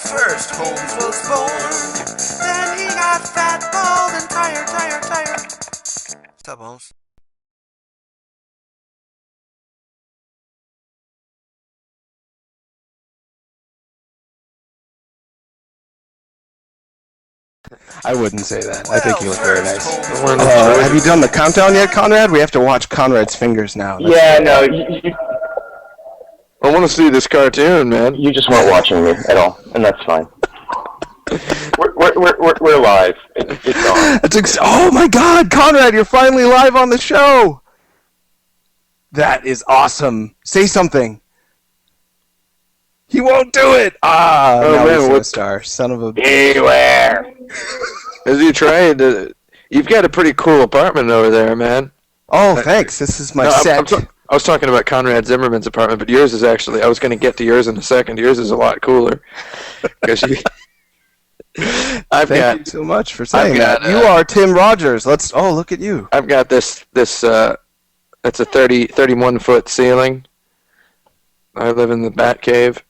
First Holmes was born, then he got fat, bald, and tired. What's up, Holmes? I wouldn't say that. I think you look very nice. Holmes Have you done the countdown yet, Conrad? We have to watch Conrad's fingers now. Yeah, no, I want to see this cartoon, man. you just weren't watching me at all, and that's fine. We're live. It's on. Oh my God, Conrad, you're finally live on the show. That is awesome. Say something. He won't do it. Oh, man, what what a star, son of a. Beware. Is he trying to... You've got a pretty cool apartment over there, man. Oh, thanks. This is my No, set. I was talking about Conrad Zimmerman's apartment, but yours is actually... I was going to get to yours in a second. Yours is a lot cooler. Because Thank you so much for saying got, that. You are Tim Rogers. Oh, look at you. I've got this it's a 31-foot ceiling. I live in the Bat Cave.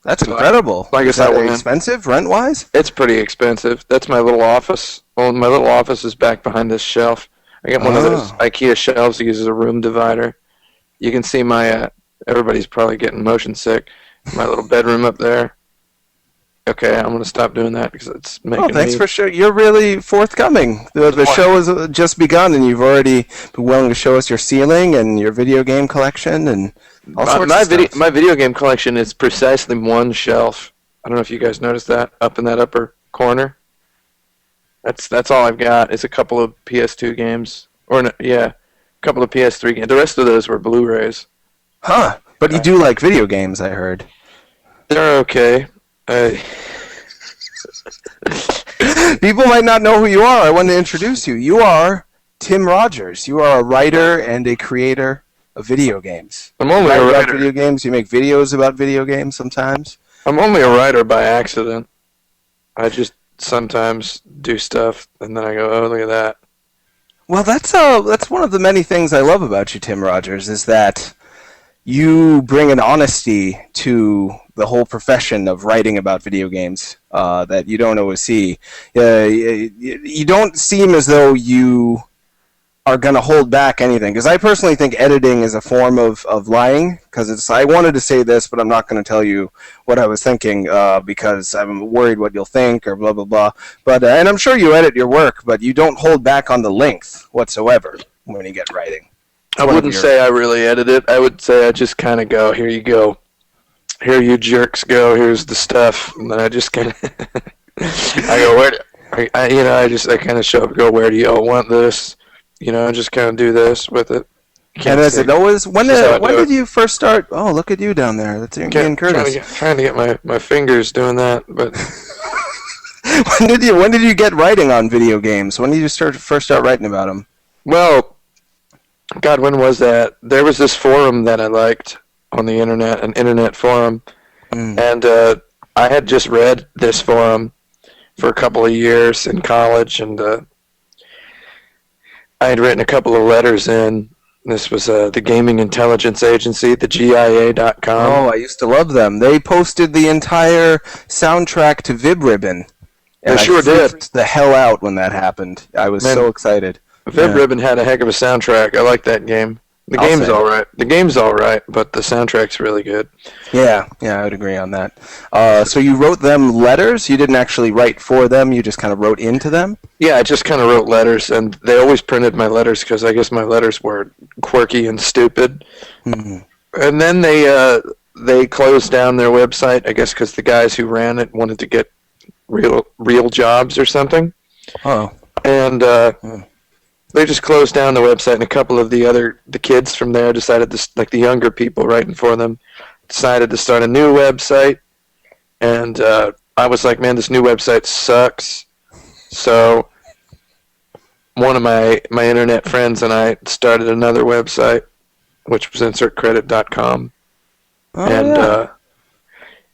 That's incredible. Like I Is said, that expensive, rent-wise? It's pretty expensive. That's my little office. Well, my little office is back behind this shelf. I got one of those IKEA shelves that uses a room divider. You can see my, everybody's probably getting motion sick. My little bedroom up there. Okay, I'm going to stop doing that because it's making me... Thanks for sure. You're really forthcoming. The show has just begun, and you've already been willing to show us your ceiling and your video game collection and all sorts of stuff. My video game collection is precisely one shelf. I don't know if you guys noticed that up in that upper corner. That's all I've got. It's a couple of PS2 games, a couple of PS3 games. The rest of those were Blu-rays. Huh? But you do like video games, I heard. They're okay. People might not know who you are. I want to introduce you. You are Tim Rogers. You are a writer and a creator of video games. I'm only You a write about writer. video games. You make videos about video games sometimes. I'm only a writer by accident. I just sometimes do stuff, and then I go, oh, look at that. Well, that's one of the many things I love about you, Tim Rogers, is that you bring an honesty to the whole profession of writing about video games that you don't always see. You don't seem as though you are going to hold back anything. Because I personally think editing is a form of lying. Because I wanted to say this, but I'm not going to tell you what I was thinking because I'm worried what you'll think or blah, blah, blah. But and I'm sure you edit your work, but you don't hold back on the length whatsoever when you get writing. I wouldn't say I really edit it. I would say I just kind of go, here you go. Here you jerks go. Here's the stuff. And then I just kind of, I go, I kind of show up and go, where do you all want this? I just kind of do this with it. And is it always, when did you first start? Oh, look at you down there. That's Ian Curtis. Trying to get my fingers doing that, but... When did you get writing on video games? When did you first start writing about them? Well, God, when was that? There was this forum that I liked on the internet, an internet forum, and I had just read this forum for a couple of years in college, and I had written a couple of letters in. This was the Gaming Intelligence Agency, the GIA.com. Oh, I used to love them. They posted the entire soundtrack to Vib Ribbon. They sure did. Freaked the hell out when that happened. I was so excited. Vib Ribbon had a heck of a soundtrack. I like that game. The game's all right. The game's all right, but the soundtrack's really good. Yeah, I would agree on that. So you wrote them letters? You didn't actually write for them? You just kind of wrote into them? Yeah, I just kind of wrote letters, and they always printed my letters because I guess my letters were quirky and stupid. And then they closed down their website, I guess because the guys who ran it wanted to get real jobs or something. Oh. And they just closed down the website, and a couple of the kids from there decided to, like the younger people writing for them, decided to start a new website. And I was like, man, this new website sucks. So one of my internet friends and I started another website, which was insertcredit.com.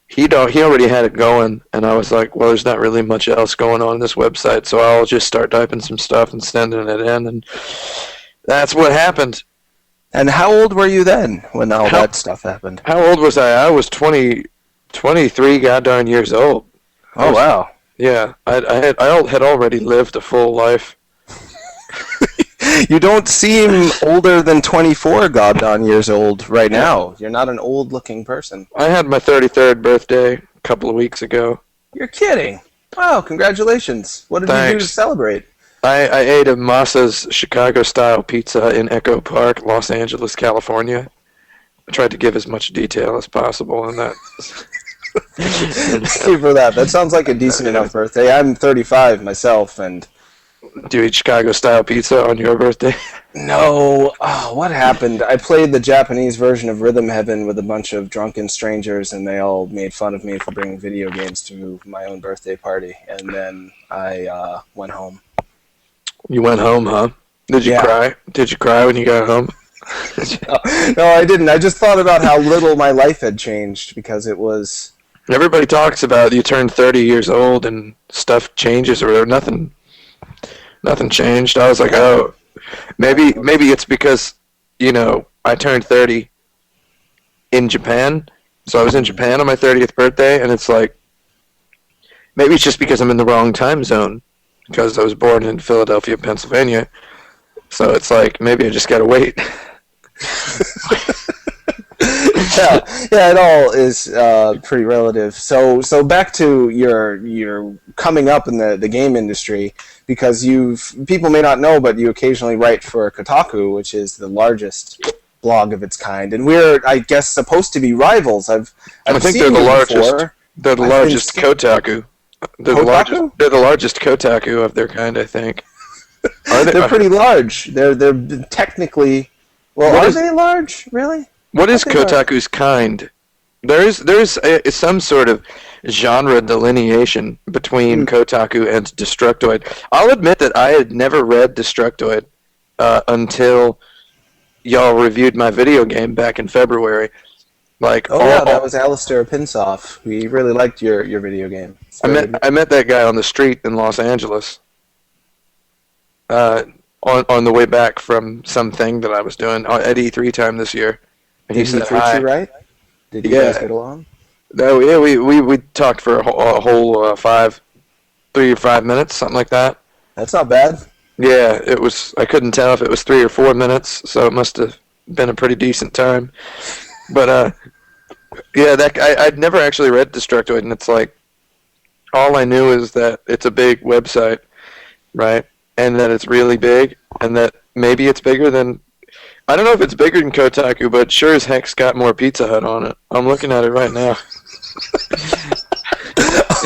He already had it going, and I was like, well, there's not really much else going on this website, so I'll just start typing some stuff and sending it in, and that's what happened. And how old were you then when all that stuff happened? How old was I? I was 22 23 goddamn years old. Oh, wow. Yeah, I had already lived a full life. You don't seem older than 24 goddamn years old right now. You're not an old-looking person. I had my 33rd birthday a couple of weeks ago. You're kidding. Wow, congratulations. What did you do to celebrate? I ate a Massa's Chicago-style pizza in Echo Park, Los Angeles, California. I tried to give as much detail as possible in that. Thank you for that. That sounds like a decent enough birthday. I'm 35 myself, and... Do you eat Chicago-style pizza on your birthday? No. Oh, what happened? I played the Japanese version of Rhythm Heaven with a bunch of drunken strangers, and they all made fun of me for bringing video games to my own birthday party. And then I went home. You went home, huh? Did you cry? Did you cry when you got home? No, I didn't. I just thought about how little my life had changed because it was... Everybody talks about you turn 30 years old and stuff changes or nothing. Nothing changed. I was like, oh, maybe it's because, I turned 30 in Japan. So I was in Japan on my 30th birthday, and it's like, maybe it's just because I'm in the wrong time zone because I was born in Philadelphia, Pennsylvania. So it's like, maybe I just gotta wait. Yeah, it all is pretty relative. So back to your coming up in the game industry, because people may not know, but you occasionally write for Kotaku, which is the largest blog of its kind, and we're, I guess, supposed to be rivals. I think they're the largest. They're the largest Kotaku. They're the largest Kotaku of their kind, I think. They're pretty large. They're technically. Well, are they large? Really? What is Kotaku's kind? There's some sort of genre delineation between Kotaku and Destructoid. I'll admit that I had never read Destructoid until y'all reviewed my video game back in February. Like, that was Alistair Pinsoff. We really liked your video game. I met that guy on the street in Los Angeles. On the way back from something that I was doing at E3 time this year. And he said hi. Right? Did you guys get along? No, yeah, we talked for a whole 3 or 5 minutes, something like that. That's not bad. Yeah, it was. I couldn't tell if it was 3 or 4 minutes, so it must have been a pretty decent time. But yeah, I'd never actually read Destructoid, and it's like all I knew is that it's a big website, right? And that it's really big, and that maybe it's bigger than... I don't know if it's bigger than Kotaku, but sure as heck's got more Pizza Hut on it. I'm looking at it right now.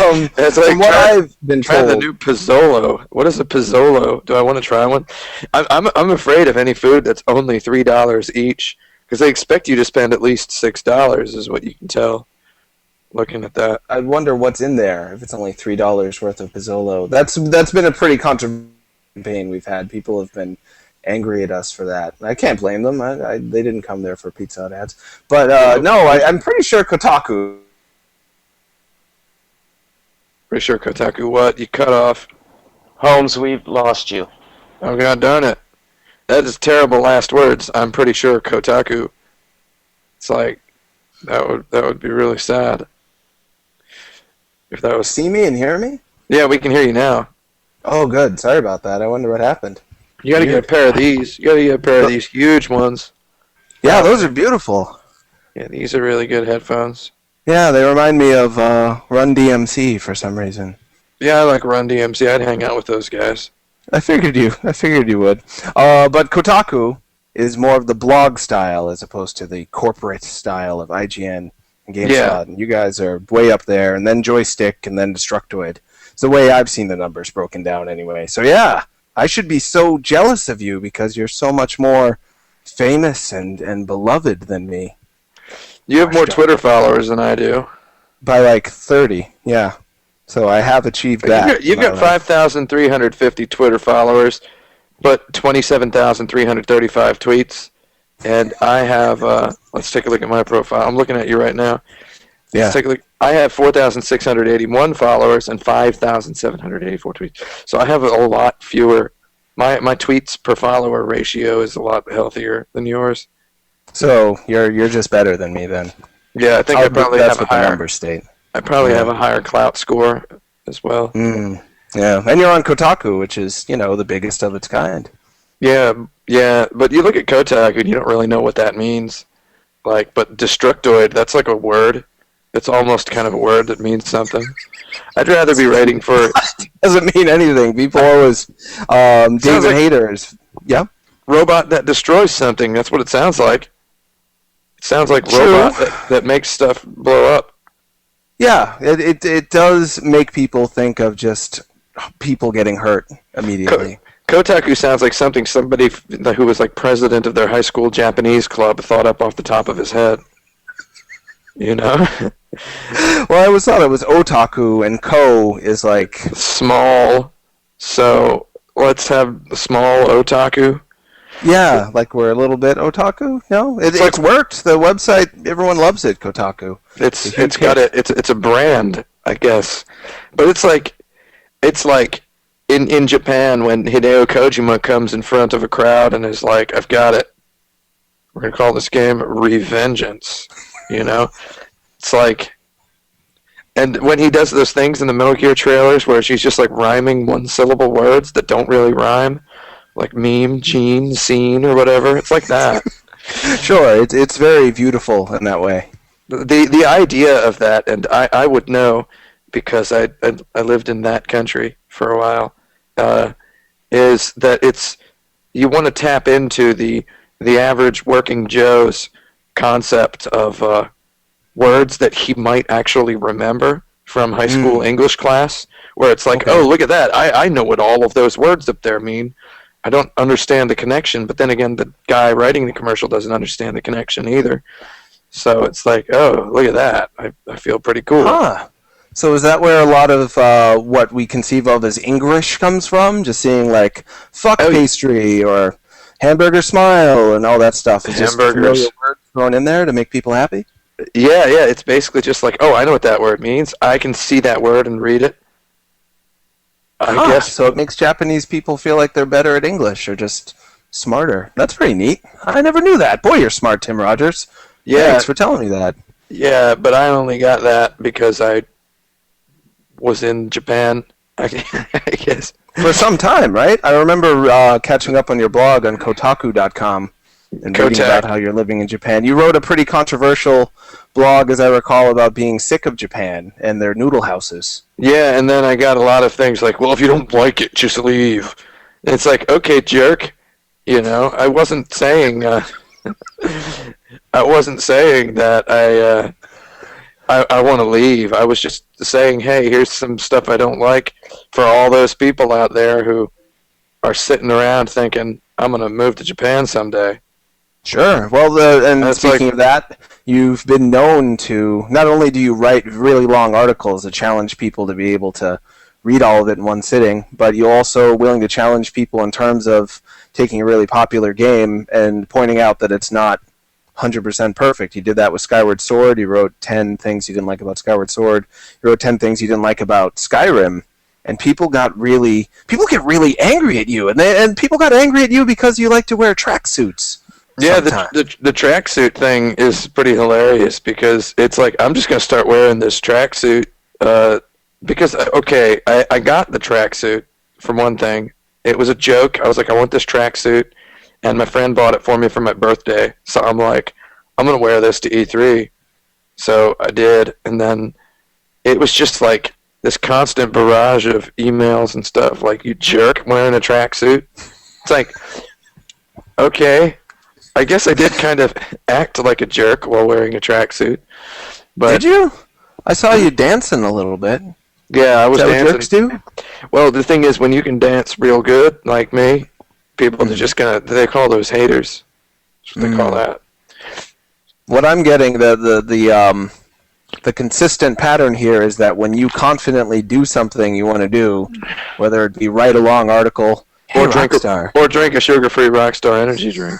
It's like, from what I've been told, the new Pizzolo. What is a Pizzolo? Do I want to try one? I'm afraid of any food that's only $3 each, because they expect you to spend at least $6, is what you can tell looking at that. I wonder what's in there if it's only $3 worth of Pizzolo. That's been a pretty controversial campaign we've had. People have been angry at us for that. I can't blame them. They didn't come there for Pizza Hut ads. But no, I'm pretty sure Kotaku. Pretty sure Kotaku what? You cut off. Holmes, we've lost you. Oh, God darn it. That is terrible last words. I'm pretty sure Kotaku. It's like, that would be really sad. If that was... See me and hear me? Yeah, we can hear you now. Oh, good. Sorry about that. I wonder what happened. You gotta get a pair of these. You gotta get a pair of these huge ones. Yeah, those are beautiful. Yeah, these are really good headphones. Yeah, they remind me of Run DMC for some reason. Yeah, I like Run DMC. I'd hang out with those guys. I figured you would. But Kotaku is more of the blog style as opposed to the corporate style of IGN and GameSpot. Yeah. And you guys are way up there, and then Joystick, and then Destructoid. It's the way I've seen the numbers broken down anyway. So yeah, I should be so jealous of you because you're so much more famous and beloved than me. You have more Twitter followers than I do. By like 30, yeah. So I have achieved that. You've got 5,350 Twitter followers, but 27,335 tweets. And I have, let's take a look at my profile. I'm looking at you right now. Yeah. Let's take a look. I have 4,681 followers and 5,784 tweets. So I have a lot fewer. My tweets per follower ratio is a lot healthier than yours. So you're just better than me then. Yeah, I think I probably that's have a what the higher. numbers state. I probably have a higher clout score as well. Yeah, and you're on Kotaku, which is, the biggest of its kind. Yeah, but you look at Kotaku and you don't really know what that means. Like, but Destructoid, that's like a word. It's almost kind of a word that means something. I'd rather be writing for... Doesn't mean anything. People always... David like- Haters. Yeah? Robot that destroys something, that's what it sounds like. It sounds like True. robot that makes stuff blow up. Yeah, it does make people think of just people getting hurt immediately. Kotaku sounds like something somebody who was like president of their high school Japanese club thought up off the top of his head. You know? Well, I always thought it was otaku, and ko is like... Small. So, let's have small otaku. Yeah, like we're a little bit otaku? No? It's worked. The website, everyone loves it, Kotaku. It's a brand, I guess. But it's like in Japan when Hideo Kojima comes in front of a crowd and is like, I've got it. We're going to call this game Revengeance. You know? It's like... And when he does those things in the Metal Gear trailers where she's just like rhyming one-syllable words that don't really rhyme, like meme, gene, scene, or whatever, it's like that. Sure, it's very beautiful in that way. The idea of that, and I would know because I lived in that country for a while, is that you want to tap into the average working Joe's concept of words that he might actually remember from high school English class, where it's like, oh, look at that, I know what all of those words up there mean. I don't understand the connection, but then again, the guy writing the commercial doesn't understand the connection either. So it's like, oh, look at that. I feel pretty cool. Huh. So is that where a lot of what we conceive of as English comes from? Just seeing like fuck pastry or hamburger smile and all that stuff. Is just familiar words thrown in there to make people happy? Yeah. It's basically just like, oh, I know what that word means. I can see that word and read it. I guess so. It makes Japanese people feel like they're better at English or just smarter. That's pretty neat. I never knew that. Boy, you're smart, Tim Rogers. Yeah. Thanks for telling me that. Yeah, but I only got that because I was in Japan, I guess. For some time, right? I remember catching up on your blog on Kotaku.com and reading about how you're living in Japan. You wrote a pretty controversial blog, as I recall, about being sick of Japan and their noodle houses. Yeah, and then I got a lot of things like, well, if you don't like it, just leave. And it's like, okay, jerk. You know, I wasn't saying that I want to leave. I was just saying, hey, here's some stuff I don't like for all those people out there who are sitting around thinking, I'm going to move to Japan someday. Sure. Well, and speaking of that, you've been known to, not only do you write really long articles that challenge people to be able to read all of it in one sitting, but you're also willing to challenge people in terms of taking a really popular game and pointing out that it's not 100% perfect. You did that with Skyward Sword. You wrote 10 things you didn't like about Skyward Sword. You wrote 10 things you didn't like about Skyrim. And people get really angry at you. And people got angry at you because you like to wear tracksuits. Yeah, the tracksuit thing is pretty hilarious because it's like, I'm just going to start wearing this tracksuit because, okay, I got the tracksuit for one thing. It was a joke. I was like, I want this tracksuit, and my friend bought it for me for my birthday. So I'm like, I'm going to wear this to E3. So I did, and then it was just like this constant barrage of emails and stuff, like, you jerk, wearing a tracksuit. It's like, okay, I guess I did kind of act like a jerk while wearing a tracksuit. But did you? I saw you dancing a little bit. Yeah, I was dancing. What jerks do? Well, the thing is, when you can dance real good, like me, people are just they call those haters. That's what they call that. What I'm getting, the consistent pattern here is that when you confidently do something you want to do, whether it be write a long article or drink a sugar-free Rockstar energy drink,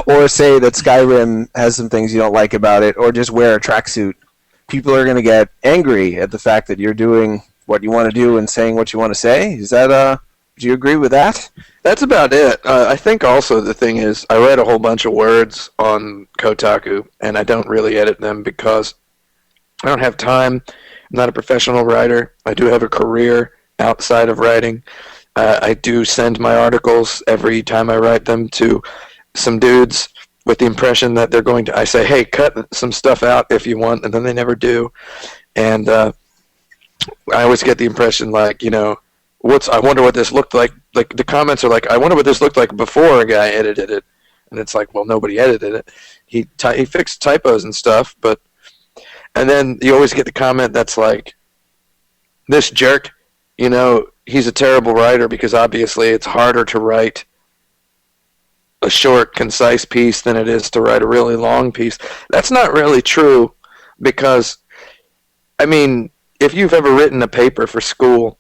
or say that Skyrim has some things you don't like about it, or just wear a tracksuit, people are going to get angry at the fact that you're doing what you want to do and saying what you want to say. Is that Do you agree with that? That's about it. I think also the thing is, I write a whole bunch of words on Kotaku, and I don't really edit them because I don't have time. I'm not a professional writer. I do have a career outside of writing. I do send my articles every time I write them to some dudes with the impression that they're going to, I say, hey, cut some stuff out if you want, and then they never do. And I always get the impression like, you know, I wonder what this looked like. Like the comments are like, I wonder what this looked like before a guy edited it. And it's like, well, nobody edited it. He fixed typos and stuff, but, and then you always get the comment that's like, this jerk, you know, he's a terrible writer because obviously it's harder to write a short, concise piece than it is to write a really long piece. That's not really true because, I mean, if you've ever written a paper for school,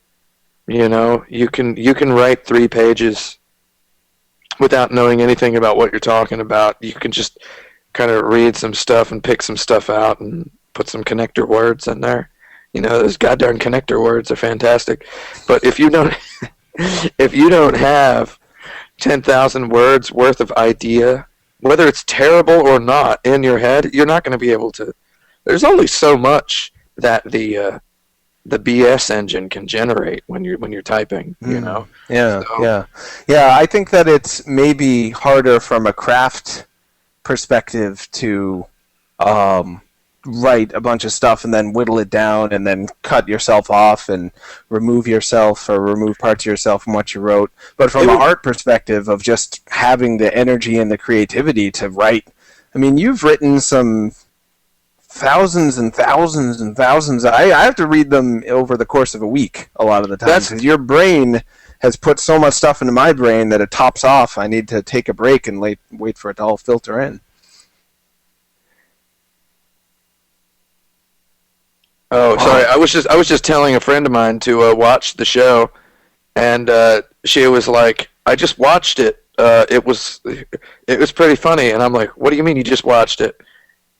you know, you can write 3 pages without knowing anything about what you're talking about. You can just kind of read some stuff and pick some stuff out and put some connector words in there. You know, those goddamn connector words are fantastic. But if you don't have 10,000 words worth of idea, whether it's terrible or not in your head, you're not going to be able to. There's only so much that the BS engine can generate when you're typing, you know. Yeah, so. Yeah. I think that it's maybe harder from a craft perspective to write a bunch of stuff and then whittle it down and then cut yourself off and remove yourself or remove parts of yourself from what you wrote. But from an art perspective of just having the energy and the creativity to write, I mean, you've written some thousands and thousands and thousands. I have to read them over the course of a week a lot of the time because your brain has put so much stuff into my brain that it tops off. I need to take a break and wait for it to all filter in. Oh, sorry. I was just telling a friend of mine to watch the show, and she was like, "I just watched it. It was pretty funny." And I'm like, "What do you mean you just watched it?"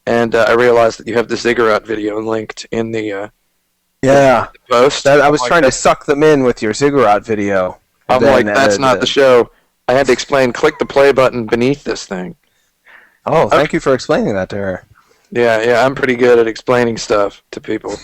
And I realized that you have the Ziggurat video linked in the post. I was trying to suck them in with your Ziggurat video. I'm like, that's not the show. I had to explain, click the play button beneath this thing. Oh, thank you for explaining that to her. Yeah, I'm pretty good at explaining stuff to people.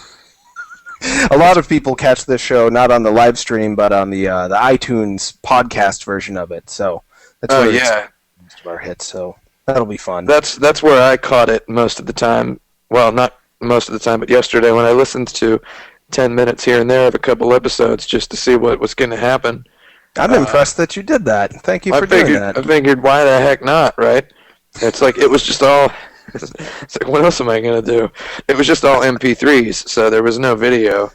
A lot of people catch this show not on the live stream, but on the iTunes podcast version of it. So that's where most of our hits. So that'll be fun. That's where I caught it most of the time. Well, not most of the time, but yesterday when I listened to 10 minutes here and there of a couple episodes just to see what was going to happen. I'm impressed that you did that. Thank you for doing that. I figured, why the heck not, right? It's like, it was just all... It's like, what else am I going to do? It was just all MP3s, so there was no video.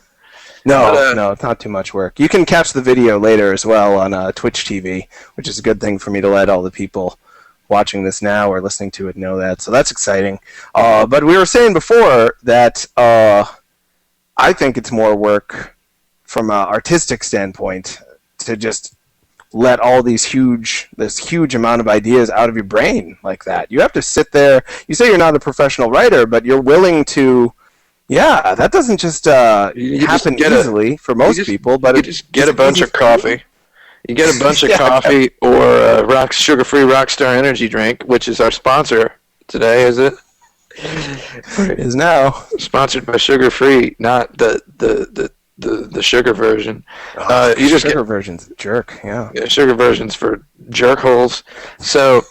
No, it's not too much work. You can catch the video later as well on Twitch TV, which is a good thing for me to let all the people watching this now or listening to it know that. So that's exciting. But we were saying before that I think it's more work from an artistic standpoint to just let all this huge amount of ideas out of your brain like that. You have to sit there. You say you're not a professional writer, but you're willing to. Yeah, that doesn't just happen easily for most people. But you just get a bunch of coffee. You get a bunch of coffee or a sugar-free Rockstar energy drink, which is our sponsor today, is it? It is now. Sponsored by Sugar Free, not the sugar version. You just sugar version's jerk, yeah. Sugar version's for jerk holes. So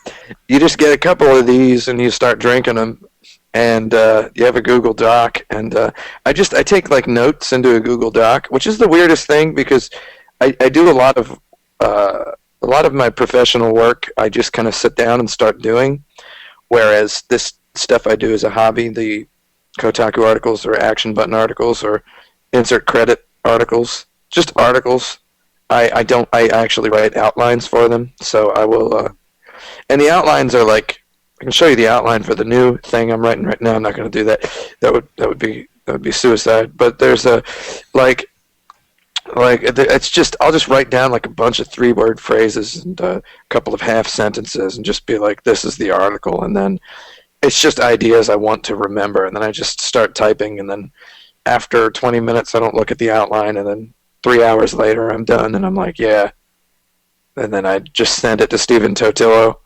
you just get a couple of these and you start drinking them, and you have a Google Doc. And I take like notes into a Google Doc, which is the weirdest thing because I do a lot of my professional work. I just kind of sit down and start doing, whereas this stuff I do as a hobby, the Kotaku articles or action button articles or insert credit articles, just articles. I actually write outlines for them, so I will. And the outlines are like, I can show you the outline for the new thing I'm writing right now. I'm not going to do that. That would be suicide. But there's a like it's just, I'll just write down like a bunch of 3-word phrases and a couple of half sentences and just be like, this is the article, and then it's just ideas I want to remember, and then I just start typing, and then after 20 minutes I don't look at the outline, and then 3 hours later I'm done, and I'm like, yeah, and then I just send it to Stephen Totillo,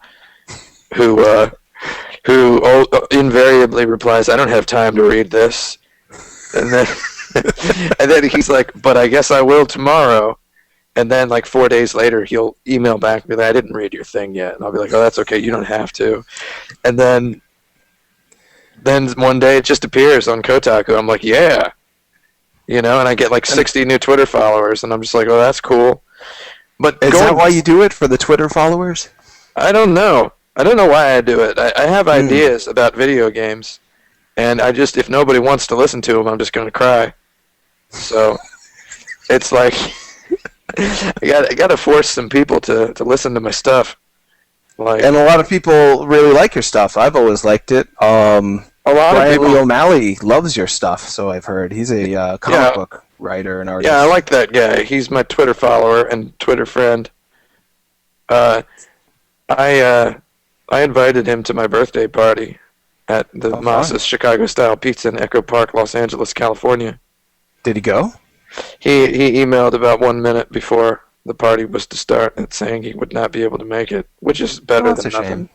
who invariably replies, "I don't have time to read this," and then and then he's like, "But I guess I will tomorrow." And then, like 4 days later, he'll email back and be like, "I didn't read your thing yet." And I'll be like, "Oh, that's okay. You don't have to." And then one day it just appears on Kotaku. I'm like, "Yeah," and I get like 60 new Twitter followers, and I'm just like, "Oh, that's cool." But is that why you do it, for the Twitter followers? I don't know. I don't know why I do it. I have ideas about video games, and if nobody wants to listen to them, I'm just going to cry. So it's like I got to force some people to listen to my stuff. And a lot of people really like your stuff. I've always liked it. A lot of people. O'Malley loves your stuff, so I've heard. He's a comic book writer and artist. Yeah, I like that guy. He's my Twitter follower and Twitter friend. I invited him to my birthday party at the Moss's Chicago-style pizza in Echo Park, Los Angeles, California. Did he go? He emailed about 1 minute before the party was to start and saying he would not be able to make it, which is better than nothing.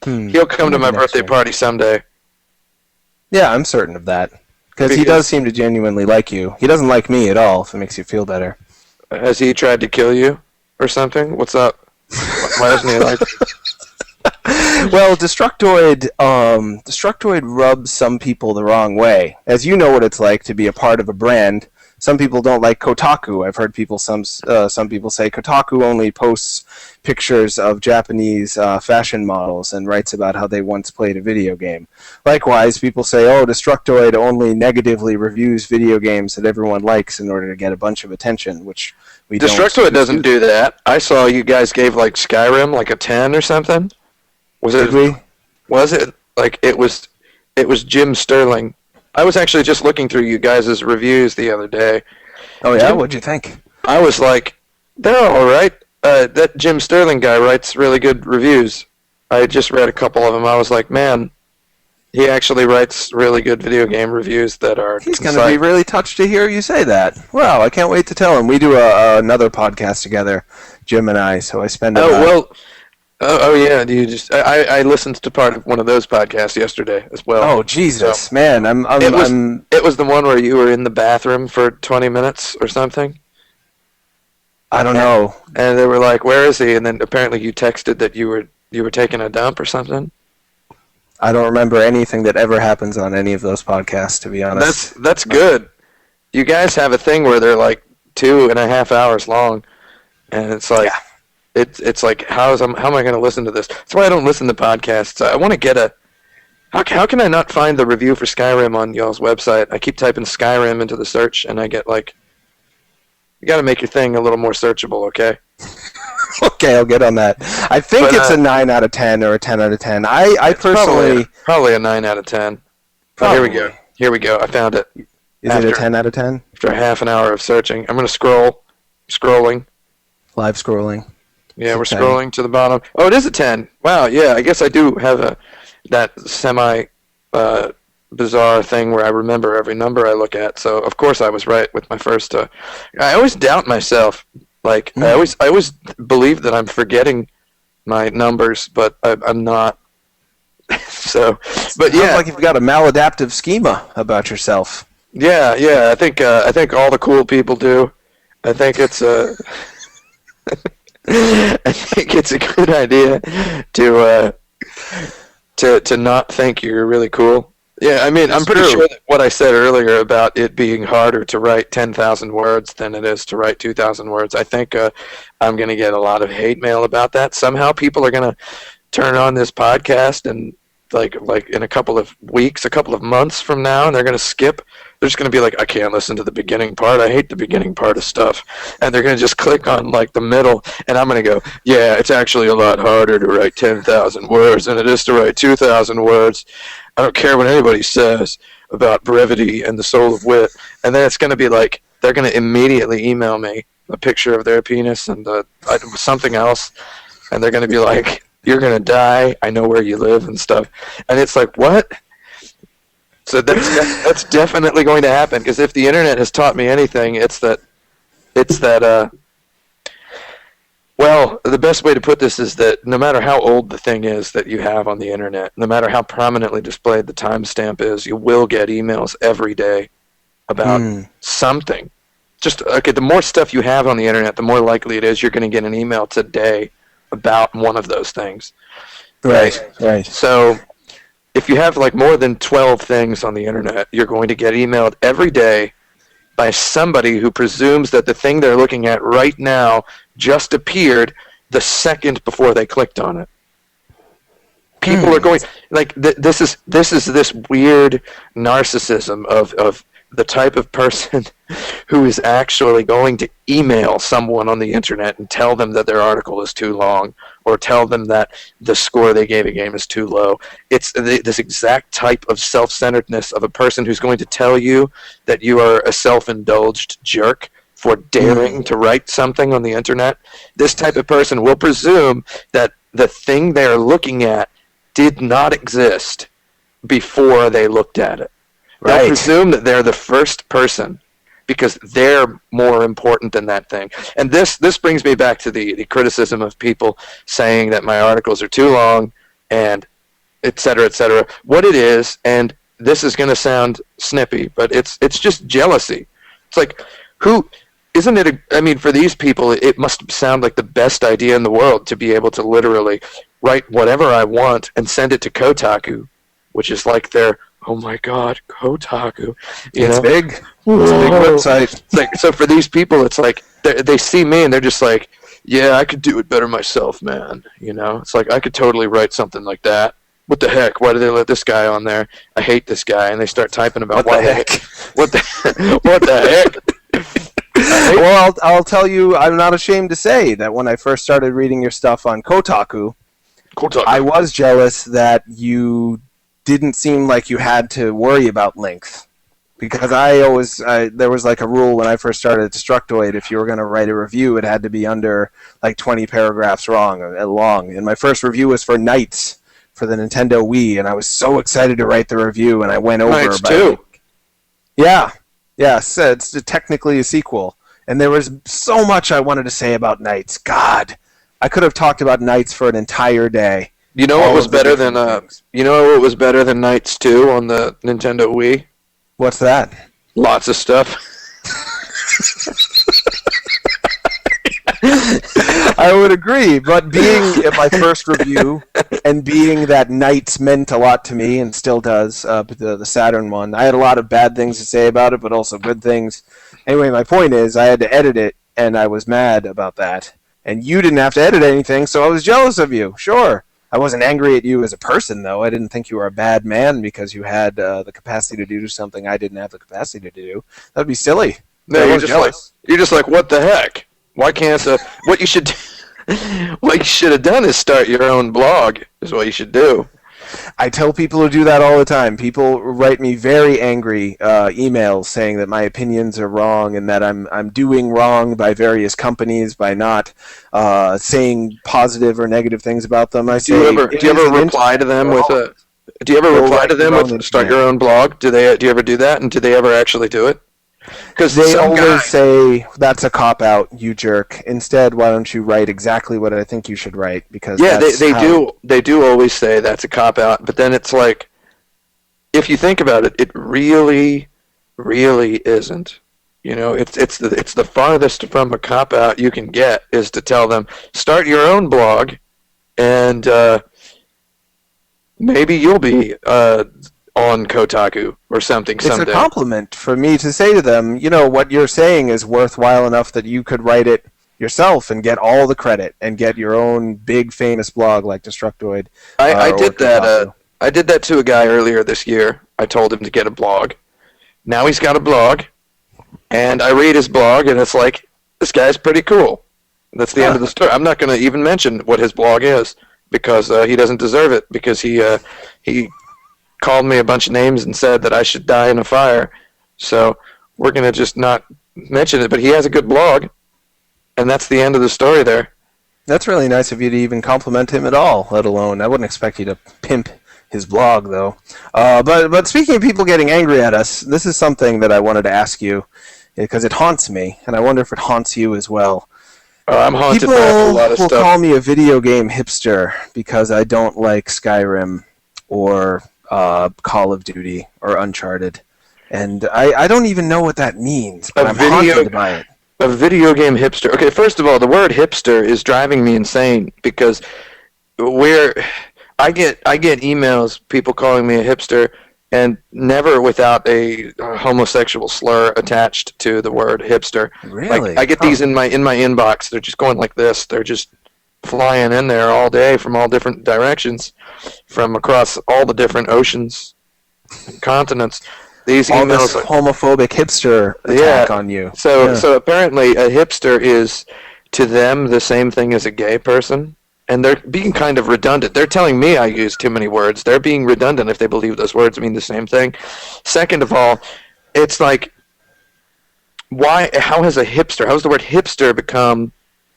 He'll come to my birthday party someday. Yeah, I'm certain of that. Because he does seem to genuinely like you. He doesn't like me at all, if it makes you feel better. Has he tried to kill you or something? What's up? Why doesn't he like you? Well, Destructoid rubs some people the wrong way. As you know what it's like to be a part of a brand. Some people don't like Kotaku. I've heard some people say Kotaku only posts pictures of Japanese fashion models and writes about how they once played a video game. Likewise, people say, oh, Destructoid only negatively reviews video games that everyone likes in order to get a bunch of attention, which we don't. Destructoid doesn't do that. I saw you guys gave like Skyrim like a 10 or something. Did we? Was it like it was Jim Sterling? I was actually just looking through you guys' reviews the other day. Oh yeah, what'd you think? I was like, they're all right. That Jim Sterling guy writes really good reviews. I just read a couple of them. I was like, man, he actually writes really good video game reviews that are. He's going to be really touched to hear you say that. Wow, I can't wait to tell him. We do another podcast together, Jim and I. So I spend. Oh yeah, do you just? I listened to part of one of those podcasts yesterday as well. Oh Jesus, so, man! It was the one where you were in the bathroom for 20 minutes or something. I don't know. And they were like, "Where is he?" And then apparently you texted that you were taking a dump or something. I don't remember anything that ever happens on any of those podcasts, to be honest. That's good. You guys have a thing where they're like 2.5 hours long, and it's like. Yeah. It's like how am I going to listen to this? That's why I don't listen to podcasts. I want to get how can I not find the review for Skyrim on y'all's website? I keep typing Skyrim into the search and I get like, you got to make your thing a little more searchable, okay? Okay, I'll get on that. I think it's a 9 out of 10 or a 10 out of 10. I personally probably a 9 out of 10. Oh, here we go. I found it. Is it a 10 out of 10? After a half an hour of searching, I'm going to scrolling. Live scrolling. Yeah, we're scrolling to the bottom. Oh, it is a 10. Wow, yeah, I guess I do have that semi-bizarre thing where I remember every number I look at. So, of course, I was right with my first... I always doubt myself. Like, I always believe that I'm forgetting my numbers, but I'm not. So, but yeah. Sounds like you've got a maladaptive schema about yourself. Yeah, I think all the cool people do. I think it's I think it's a good idea to not think you're really cool. Yeah, I mean, I'm pretty sure that what I said earlier about it being harder to write 10,000 words than it is to write 2,000 words, I think I'm going to get a lot of hate mail about that. Somehow people are going to turn on this podcast and like in a couple of weeks, a couple of months from now, and they're going to skip. They're just going to be like, I can't listen to the beginning part. I hate the beginning part of stuff. And they're going to just click on like the middle, and I'm going to go, yeah, it's actually a lot harder to write 10,000 words than it is to write 2,000 words. I don't care what anybody says about brevity and the soul of wit. And then it's going to be like, they're going to immediately email me a picture of their penis and something else, and they're going to be like, you're going to die, I know where you live and stuff. And it's like, what? So that's definitely going to happen, because if the internet has taught me anything, it's that Well, the best way to put this is that no matter how old the thing is that you have on the internet, no matter how prominently displayed the timestamp is, you will get emails every day about something. Just, okay, the more stuff you have on the internet, the more likely it is you're going to get an email today about one of those things. Right. So if you have like more than 12 things on the internet, you're going to get emailed every day by somebody who presumes that the thing they're looking at right now just appeared the second before they clicked on it. People are going like this is this weird narcissism of the type of person who is actually going to email someone on the internet and tell them that their article is too long or tell them that the score they gave a game is too low. It's this exact type of self-centeredness of a person who's going to tell you that you are a self-indulged jerk for daring to write something on the internet. This type of person will presume that the thing they're looking at did not exist before they looked at it. They'll presume that they're the first person because they're more important than that thing. And this brings me back to the criticism of people saying that my articles are too long and et cetera, et cetera. What it is, and this is going to sound snippy, but it's just jealousy. It's like, isn't it, I mean, for these people, it must sound like the best idea in the world to be able to literally write whatever I want and send it to Kotaku, which is like their, oh my God, Kotaku. It's big. It's a big website. It's like, so for these people, it's like they see me and they're just like, yeah, I could do it better myself, man. It's like I could totally write something like that. What the heck? Why did they let this guy on there? I hate this guy, and they start typing about what the heck. What the heck? Well, I'll tell you, I'm not ashamed to say that when I first started reading your stuff on Kotaku, I was jealous that you didn't seem like you had to worry about length. Because there was like a rule when I first started Destructoid, if you were going to write a review, it had to be under like 20 paragraphs long. And my first review was for Knights for the Nintendo Wii, and I was so excited to write the review, and I went over Knights 2. Yeah, it's technically a sequel. And there was so much I wanted to say about Knights. God, I could have talked about Knights for an entire day. You know what was better than Knights 2 on the Nintendo Wii? What's that? Lots of stuff. I would agree, but being at my first review and being that Knights meant a lot to me and still does, the Saturn one, I had a lot of bad things to say about it, but also good things. Anyway, my point is I had to edit it, and I was mad about that. And you didn't have to edit anything, so I was jealous of you, sure. I wasn't angry at you as a person, though. I didn't think you were a bad man because you had the capacity to do something I didn't have the capacity to do. That would be silly. No, you're just like, what the heck? Why can't what you should have done is start your own blog. Is what you should do. I tell people to do that all the time. People write me very angry emails saying that my opinions are wrong and that I'm doing wrong by various companies by not saying positive or negative things about them. Do you ever reply to them with start your own blog? Do you ever do that? And do they ever actually do it? Because they always say, that's a cop-out, you jerk. Instead, why don't you write exactly what I think you should write? Because they do always say that's a cop-out, but then it's like, if you think about it, it really, really isn't. It's the farthest from a cop-out you can get is to tell them, start your own blog, and maybe you'll be on Kotaku or something someday. It's a compliment for me to say to them, what you're saying is worthwhile enough that you could write it yourself and get all the credit and get your own big famous blog like Destructoid. I did that. I did that to a guy earlier this year. I told him to get a blog. Now he's got a blog, and I read his blog, and it's like, this guy's pretty cool. That's the end of the story. I'm not going to even mention what his blog is because he doesn't deserve it because he called me a bunch of names and said that I should die in a fire. So we're going to just not mention it. But he has a good blog, and that's the end of the story there. That's really nice of you to even compliment him at all, let alone. I wouldn't expect you to pimp his blog, though. But speaking of people getting angry at us, this is something that I wanted to ask you because it haunts me, and I wonder if it haunts you as well. I'm haunted People by a whole lot of will stuff. call me a video game hipster because I don't like Skyrim or Call of Duty or Uncharted. And I don't even know what that means, but I'm haunted by it. A video game hipster. Okay, first of all, the word hipster is driving me insane because I get emails, people calling me a hipster, and never without a homosexual slur attached to the word hipster. Really? Like, I get these in my inbox. They're just going like this. They're just flying in there all day from all different directions, from across all the different oceans and continents. These All emails this homophobic hipster attack on you. So apparently a hipster is to them the same thing as a gay person. And they're being kind of redundant. They're telling me I use too many words. They're being redundant if they believe those words mean the same thing. Second of all, it's like, how has the word hipster become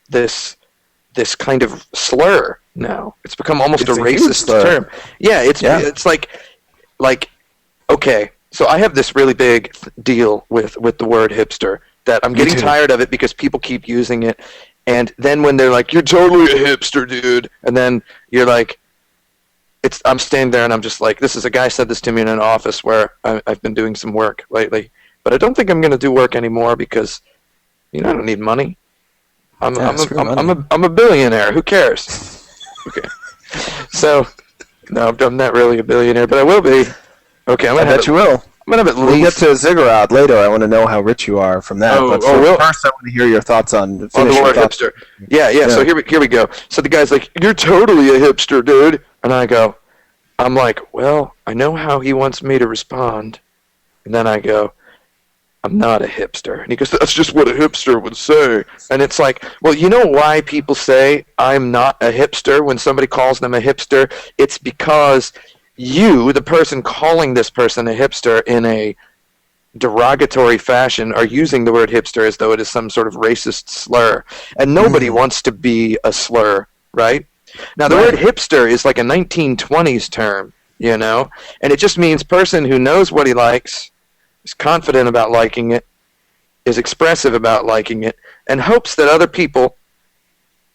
this kind of slur now? It's become almost a racist term. Yeah, it's like, okay, so I have this really big deal with the word hipster that I'm getting tired of it because people keep using it. And then when they're like, "You're totally a hipster, dude," and then you're like, I'm standing there and I'm just like, this is a guy said this to me in an office where I've been doing some work lately, but I don't think I'm going to do work anymore because, I don't need money. I'm a billionaire. Who cares? Okay. So, no, I'm not really a billionaire, but I will be. Okay, I bet you will. I'm gonna have at least. We'll get to Ziggurat later. I want to know how rich you are from that. But first, I want to hear your thoughts on the word hipster. Yeah. So here we go. So the guy's like, "You're totally a hipster, dude," and I'm like, well, I know how he wants me to respond, and then I go, "I'm not a hipster," and he goes, "That's just what a hipster would say," and it's like, well, you know why people say I'm not a hipster when somebody calls them a hipster? It's because you, the person calling this person a hipster in a derogatory fashion, are using the word hipster as though it is some sort of racist slur. And nobody wants to be a slur, right? Now, the word hipster is like a 1920s term, and it just means person who knows what he likes, is confident about liking it, is expressive about liking it, and hopes that other people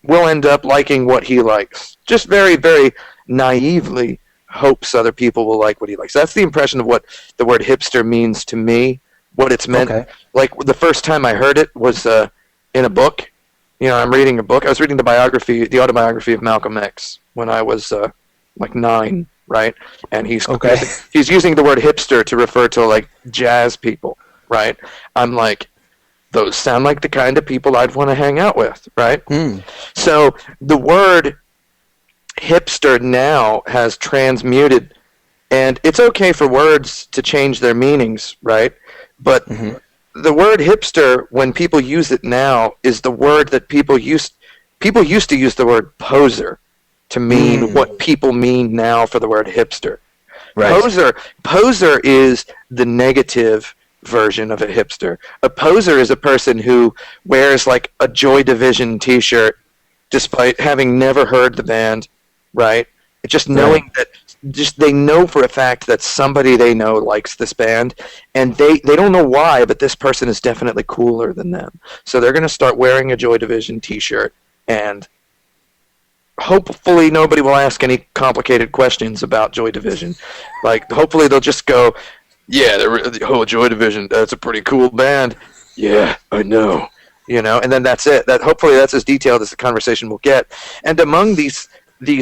will end up liking what he likes. Just very, very naively hopes other people will like what he likes. That's the impression of what the word hipster means to me, what it's meant. Okay. Like, the first time I heard it was in a book. I'm reading a book. I was reading the autobiography of Malcolm X when I was like 9, right? And he's using the word hipster to refer to, like, jazz people, right? I'm like, those sound like the kind of people I'd want to hang out with, right? So the word hipster now has transmuted, and it's okay for words to change their meanings, right? But the word hipster, when people use it now, is the word that people used to use the word poser to mean what people mean now for the word hipster. Right. Poser is the negative version of a hipster. A poser is a person who wears like a Joy Division t-shirt despite having never heard the band, right? Just knowing that, they know for a fact that somebody they know likes this band, and they don't know why, but this person is definitely cooler than them. So they're going to start wearing a Joy Division t-shirt, and hopefully nobody will ask any complicated questions about Joy Division. Like, hopefully they'll just go, yeah, the whole Joy Division, that's a pretty cool band. Yeah, I know. And then that's it. Hopefully that's as detailed as the conversation will get. And among these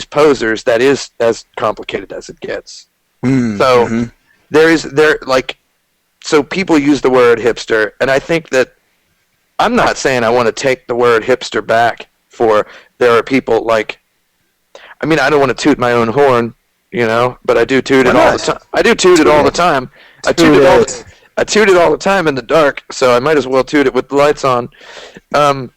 posers, that is as complicated as it gets. So so people use the word hipster, and I think that I'm not saying I want to take the word hipster back for there are people like, I mean, I don't want to toot my own horn, but I do toot it all the time. I do toot it all the time. I toot it all the time in the dark, so I might as well toot it with the lights on. I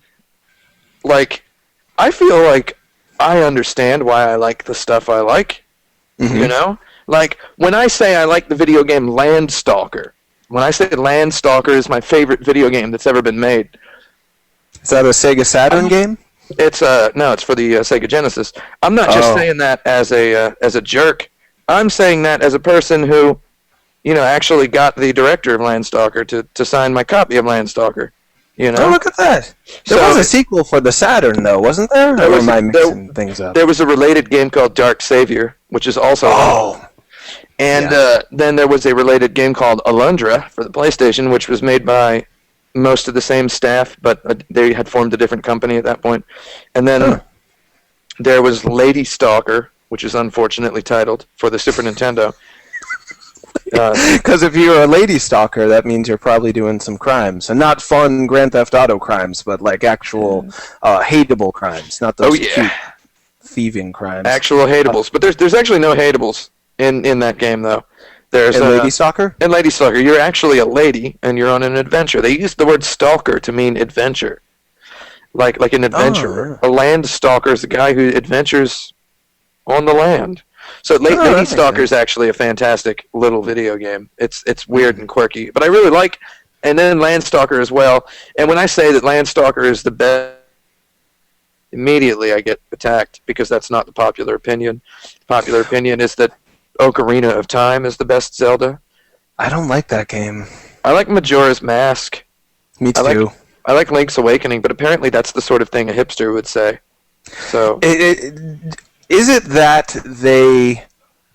feel like I understand why I like the stuff I like, Like, when I say I like the video game Landstalker, when I say Landstalker is my favorite video game that's ever been made. Is that a Sega Saturn game? It's no, it's for the Sega Genesis. I'm not just saying that as a jerk. I'm saying that as a person who, actually got the director of Landstalker to sign my copy of Landstalker. You Oh, know? look at that! There So- was a sequel for the Saturn, though, wasn't there? There Or was- am I there- mixing things up? There was a related game called Dark Savior, which is also and then there was a related game called Alundra for the PlayStation, which was made by most of the same staff, but they had formed a different company at that point. And then there was Lady Stalker, which is unfortunately titled, for the Super Nintendo. Because if you're a lady stalker, that means you're probably doing some crimes, and not fun Grand Theft Auto crimes, but like actual hateable crimes, not those cute thieving crimes. Actual hateables. But there's actually no hateables in that game, though. There's And Lady Stalker? And Lady Stalker. You're actually a lady, and you're on an adventure. They use the word stalker to mean adventure. Like an adventurer. A land stalker is a guy who adventures on the land. So Lady Stalker is actually a fantastic little video game. It's weird and quirky, but I really like. And then Landstalker as well. And when I say that Landstalker is the best, immediately I get attacked because that's not the popular opinion. The popular opinion is that Ocarina of Time is the best Zelda. I don't like that game. I like Majora's Mask. Me too. I like Link's Awakening, but apparently that's the sort of thing a hipster would say. So Is it that they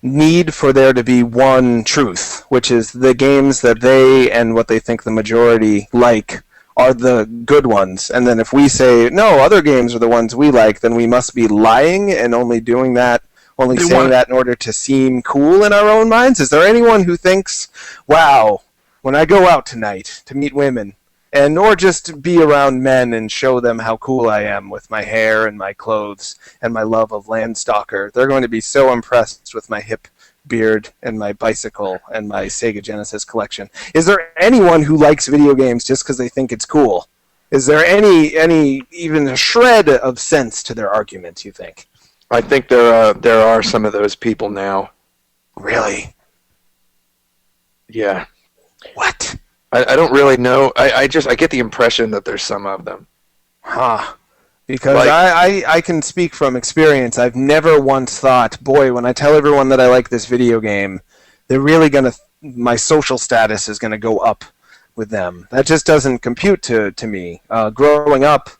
need for there to be one truth, which is the games that they and what they think the majority like are the good ones, and then if we say, no, other games are the ones we like, then we must be lying and only doing that, saying that in order to seem cool in our own minds? Is there anyone who thinks, wow, when I go out tonight to meet women, and or just be around men and show them how cool I am with my hair and my clothes and my love of Landstalker, they're going to be so impressed with my hip beard and my bicycle and my Sega Genesis collection? Is there anyone who likes video games just because they think it's cool? Is there any even a shred of sense to their argument, you think? I think there are some of those people now. Really? Yeah. What? I don't really know. I get the impression that there's some of them. Huh. Because I can speak from experience. I've never once thought, boy, when I tell everyone that I like this video game, they're really my social status is going to go up with them. That just doesn't compute to me. Growing up,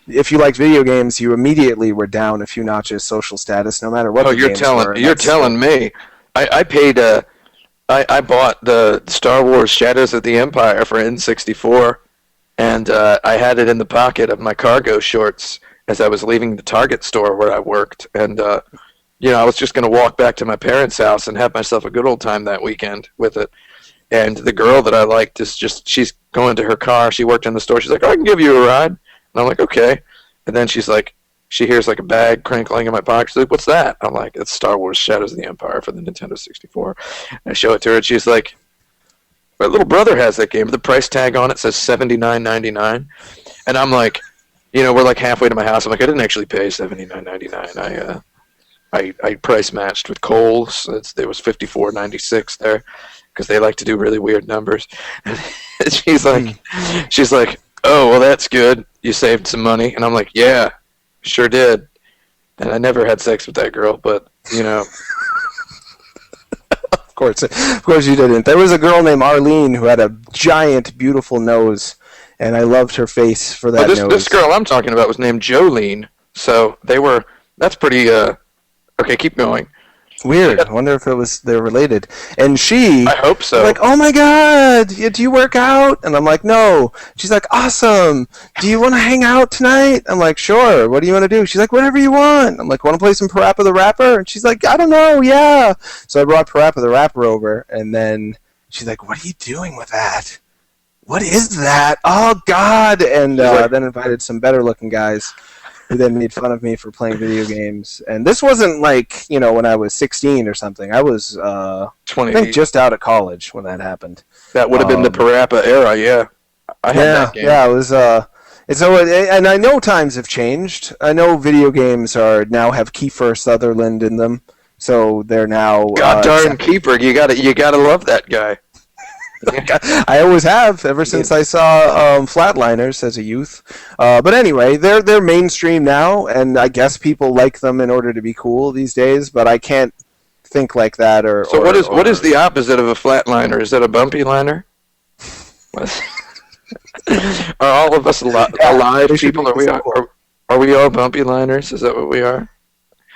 if you liked video games, you immediately were down a few notches social status, no matter what the games were. You're telling me. I paid... I bought the Star Wars Shadows of the Empire for N64, and I had it in the pocket of my cargo shorts as I was leaving the Target store where I worked. And, I was just going to walk back to my parents' house and have myself a good old time that weekend with it. And the girl that I liked she's going to her car. She worked in the store. She's like, oh, I can give you a ride. And I'm like, okay. And then she's like, she hears like a bag crinkling in my pocket. She's like, what's that? I'm like, it's Star Wars Shadows of the Empire for the Nintendo 64. And I show it to her, and she's like, my little brother has that game. The price tag on it says $79.99. And I'm like, we're like halfway to my house. I'm like, I didn't actually pay $79.99. I price matched with Kohl's. There was $54.96 there because they like to do really weird numbers. And she's like, oh, well, that's good. You saved some money. And I'm like, yeah. Sure did. And I never had sex with that girl, but, Of course you didn't. There was a girl named Arlene who had a giant, beautiful nose, and I loved her face for that nose. This girl I'm talking about was named Jolene, so that's pretty, okay, keep going. Weird. I wonder if they're related. And I hope so. Like, oh my god, do you work out? And I'm like, no. She's like, awesome. Do you want to hang out tonight? I'm like, sure. What do you want to do? She's like, whatever you want. I'm like, want to play some Parappa the Rapper? And she's like, I don't know, yeah. So I brought Parappa the Rapper over, and then she's like, what are you doing with that? What is that? Oh god. And then invited some better looking guys who then made fun of me for playing video games. And this wasn't like, when I was 16 or something. I was, 20. I think, just out of college when that happened. That would have been the Parappa era, yeah. I had that game. Yeah, it was, and I know times have changed. I know video games now have Kiefer Sutherland in them, so they're now... God darn Kiefer, you gotta love that guy. I always have, ever since I saw Flatliners as a youth. But anyway, they're mainstream now, and I guess people like them in order to be cool these days, but I can't think like that. What is the opposite of a flatliner? Is that a bumpy liner? Are all of us alive they should people? make a sequel. Are we all bumpy liners? Is that what we are?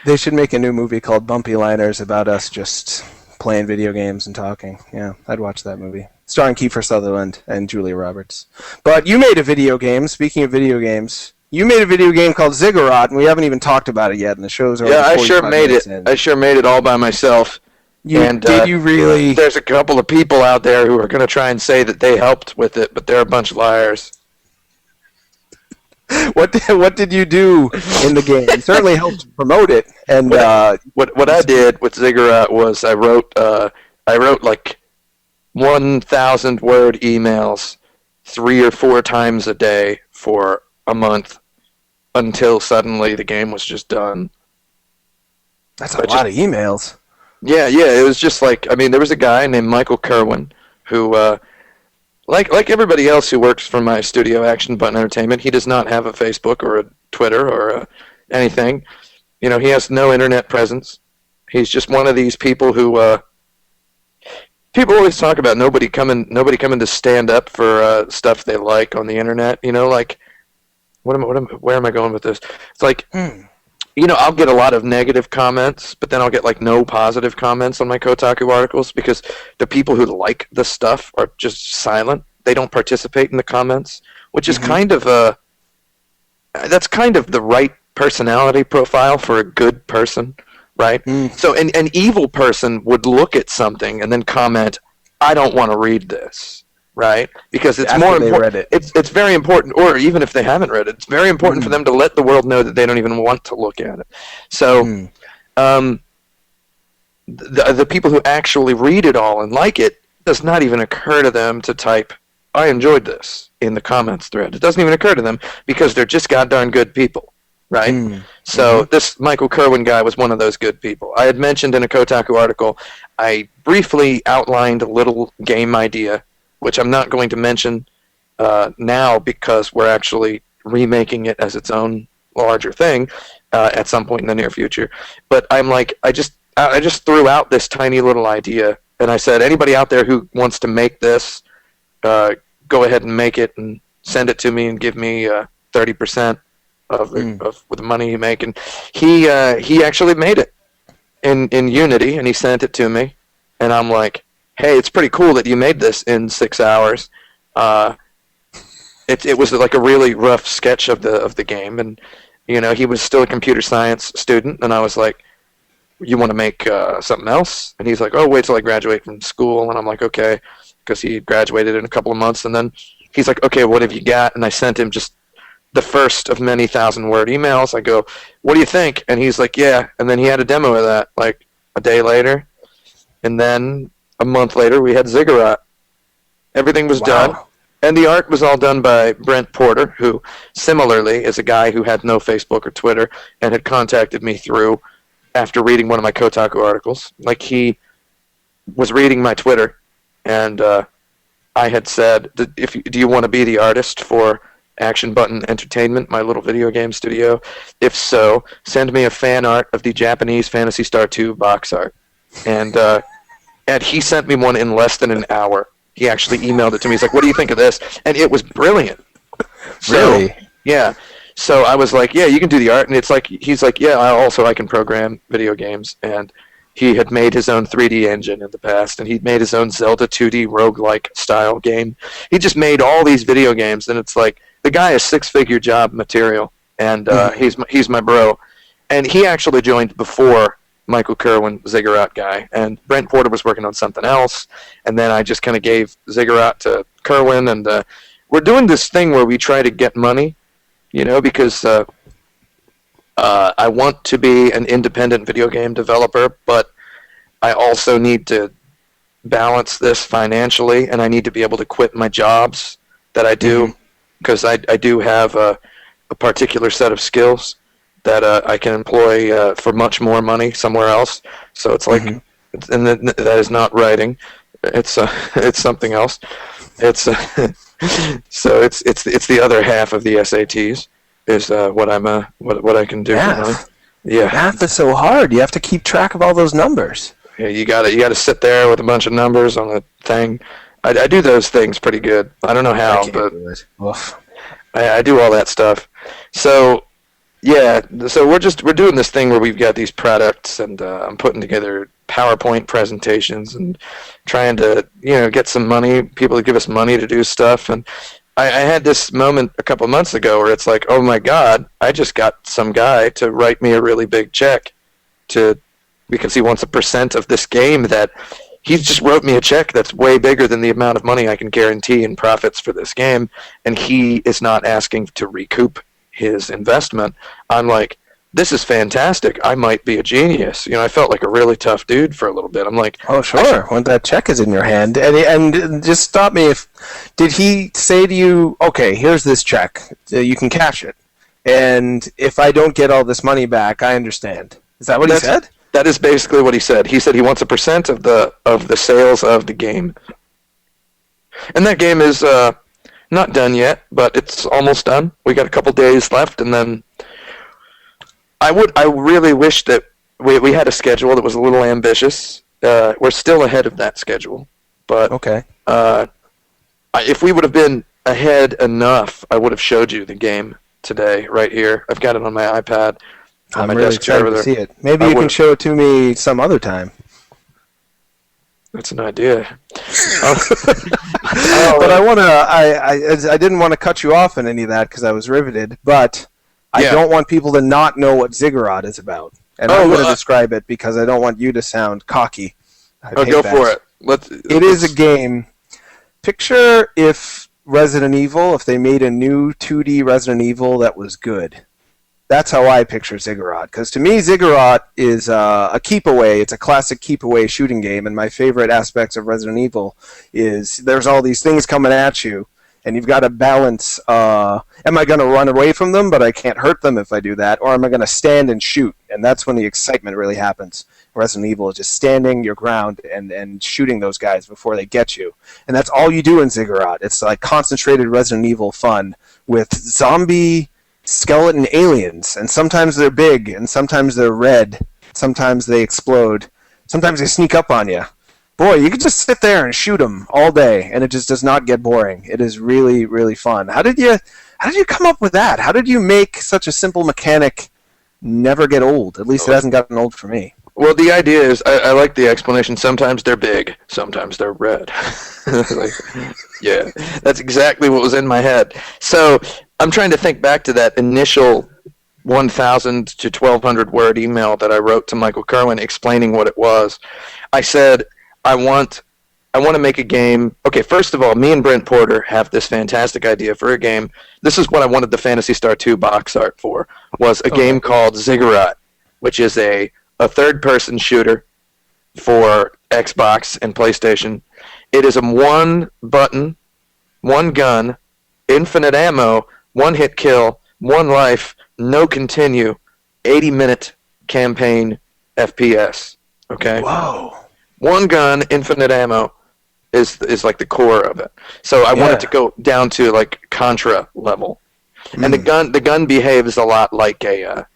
They should make a new movie called Bumpy Liners about us just playing video games and talking. Yeah, I'd watch that movie. Starring Kiefer Sutherland and Julia Roberts. But you made a video game. Speaking of video games, you made a video game called Ziggurat, and we haven't even talked about it yet. And the show's already Yeah, I sure 45 made minutes it. in. I sure made it all by myself. Did you really? There's a couple of people out there who are going to try and say that they helped with it, but they're a bunch of liars. What did you do in the game? You certainly helped promote it. And what I did with Ziggurat was I wrote like 1,000 word emails 3 or 4 times a day for a month until suddenly the game was just done. That's a lot of emails. Yeah, it was just like, I mean, there was a guy named Michael Kerwin who, like everybody else who works for my studio, Action Button Entertainment, he does not have a Facebook or a Twitter or anything. You know, he has no internet presence. He's just one of these people who, people always talk about nobody coming to stand up for stuff they like on the internet. You know, like, where am I going with this? It's like, you know, I'll get a lot of negative comments, but then I'll get like no positive comments on my Kotaku articles because the people who like the stuff are just silent. They don't participate in the comments, which is kind of that's kind of the right personality profile for a good person, right? So an evil person would look at something and then comment, "I don't want to read this." Right? Because it's After more they important. read it. It's very important, or even if they haven't read it, it's very important for them to let the world know that they don't even want to look at it. So, the people who actually read it all and like it, does not even occur to them to type, "I enjoyed this" in the comments thread. It doesn't even occur to them because they're just goddamn good people, right? So this Michael Kerwin guy was one of those good people. I had mentioned in a Kotaku article, I briefly outlined a little game idea, which I'm not going to mention now because we're actually remaking it as its own larger thing at some point in the near future. But I'm like, I just threw out this tiny little idea, and I said, anybody out there who wants to make this, go ahead and make it and send it to me and give me 30% of the money you make. And he actually made it in Unity, and he sent it to me, and I'm like, hey, it's pretty cool that you made this in 6 hours. It was like a really rough sketch of the game, and you know, he was still a computer science student, and I was like, you want to make something else? And he's like, oh, wait till I graduate from school. And I'm like, okay, because he graduated in a couple of months, and then he's like, okay, what have you got? And I sent him just the first of many 1,000-word emails. I go, what do you think? And he's like, yeah. And then he had a demo of that like a day later, and then a month later, we had Ziggurat. Everything was done, and the art was all done by Brent Porter, who similarly is a guy who had no Facebook or Twitter and had contacted me through after reading one of my Kotaku articles. Like, he was reading my Twitter, and I had said, do you want to be the artist for Action Button Entertainment, my little video game studio? If so, send me a fan art of the Japanese Phantasy Star 2 box art. And he sent me one in less than an hour. He actually emailed it to me. He's like, what do you think of this? And it was brilliant. Really? Yeah. So I was like, yeah, you can do the art. And it's like, he's like, yeah, I can program video games. And he had made his own 3D engine in the past. And he'd made his own Zelda 2D roguelike style game. He just made all these video games. And it's like, the guy is six-figure job material. And he's my bro. And he actually joined before Michael Kerwin, Ziggurat guy, and Brent Porter was working on something else, and then I just kind of gave Ziggurat to Kerwin, and we're doing this thing where we try to get money, you know, because I want to be an independent video game developer, but I also need to balance this financially, and I need to be able to quit my jobs that I do, because I do have a particular set of skills that I can employ for much more money somewhere else. So it's like, and that is not writing. It's something else. It's so it's the other half of the SATs is what I can do. Math. Yeah, math is so hard. You have to keep track of all those numbers. Yeah, you gotta sit there with a bunch of numbers on a thing, I do those things pretty good. I don't know how, but I do all that stuff. So yeah, so we're doing this thing where we've got these products, and I'm putting together PowerPoint presentations and trying to get some money, people to give us money to do stuff. And I had this moment a couple months ago where it's like, oh my God, I just got some guy to write me a really big check because he wants a % of this game that he just wrote me a check that's way bigger than the amount of money I can guarantee in profits for this game, and he is not asking to recoup his investment. I'm like, this is fantastic. I might be a genius. I felt like a really tough dude for a little bit. I'm like, oh, sure. When that check is in your hand. And just stop me did he say to you, okay, here's this check. You can cash it. And if I don't get all this money back, I understand. Is that what he said? That is basically what he said. He said he wants a % of the sales of the game. And that game is not done yet, but it's almost done. We got a couple days left, and then I really wish that we had a schedule that was a little ambitious. We're still ahead of that schedule, but okay. If we would have been ahead enough, I would have showed you the game today right here. I've got it on my iPad. I'm really excited to see it. Maybe you can show it to me some other time. That's an idea. But I didn't want to cut you off in any of that because I was riveted, but I don't want people to not know what Ziggurat is about. And I'm going to describe it because I don't want you to sound cocky. Go for it. It is a game. Picture if they made a new 2D Resident Evil that was good. That's how I picture Ziggurat. Because to me, Ziggurat is a keep-away. It's a classic keep-away shooting game. And my favorite aspects of Resident Evil is there's all these things coming at you, and you've got to balance, am I going to run away from them, but I can't hurt them if I do that, or am I going to stand and shoot? And that's when the excitement really happens. Resident Evil is just standing your ground and shooting those guys before they get you. And that's all you do in Ziggurat. It's like concentrated Resident Evil fun with zombie skeleton aliens, and sometimes they're big, and sometimes they're red, sometimes they explode, sometimes they sneak up on you. Boy, you could just sit there and shoot them all day, and it just does not get boring. It is really, really fun. How did you come up with that? How did you make such a simple mechanic never get old? At least it hasn't gotten old for me. Well, the idea is, I like the explanation. Sometimes they're big, sometimes they're red. Yeah, that's exactly what was in my head. So I'm trying to think back to that initial 1,000 to 1,200 word email that I wrote to Michael Kerwin explaining what it was. I said, I want to make a game. Okay, first of all, me and Brent Porter have this fantastic idea for a game. This is what I wanted the Phantasy Star 2 box art for, was a game called Ziggurat, which is a third-person shooter for Xbox and PlayStation. It is a one-button, one-gun, infinite ammo, one-hit kill, one life, no continue, 80-minute campaign FPS. Okay? Whoa. One gun, infinite ammo is like the core of it. So I wanted to go down to like Contra level. And the gun behaves a lot like a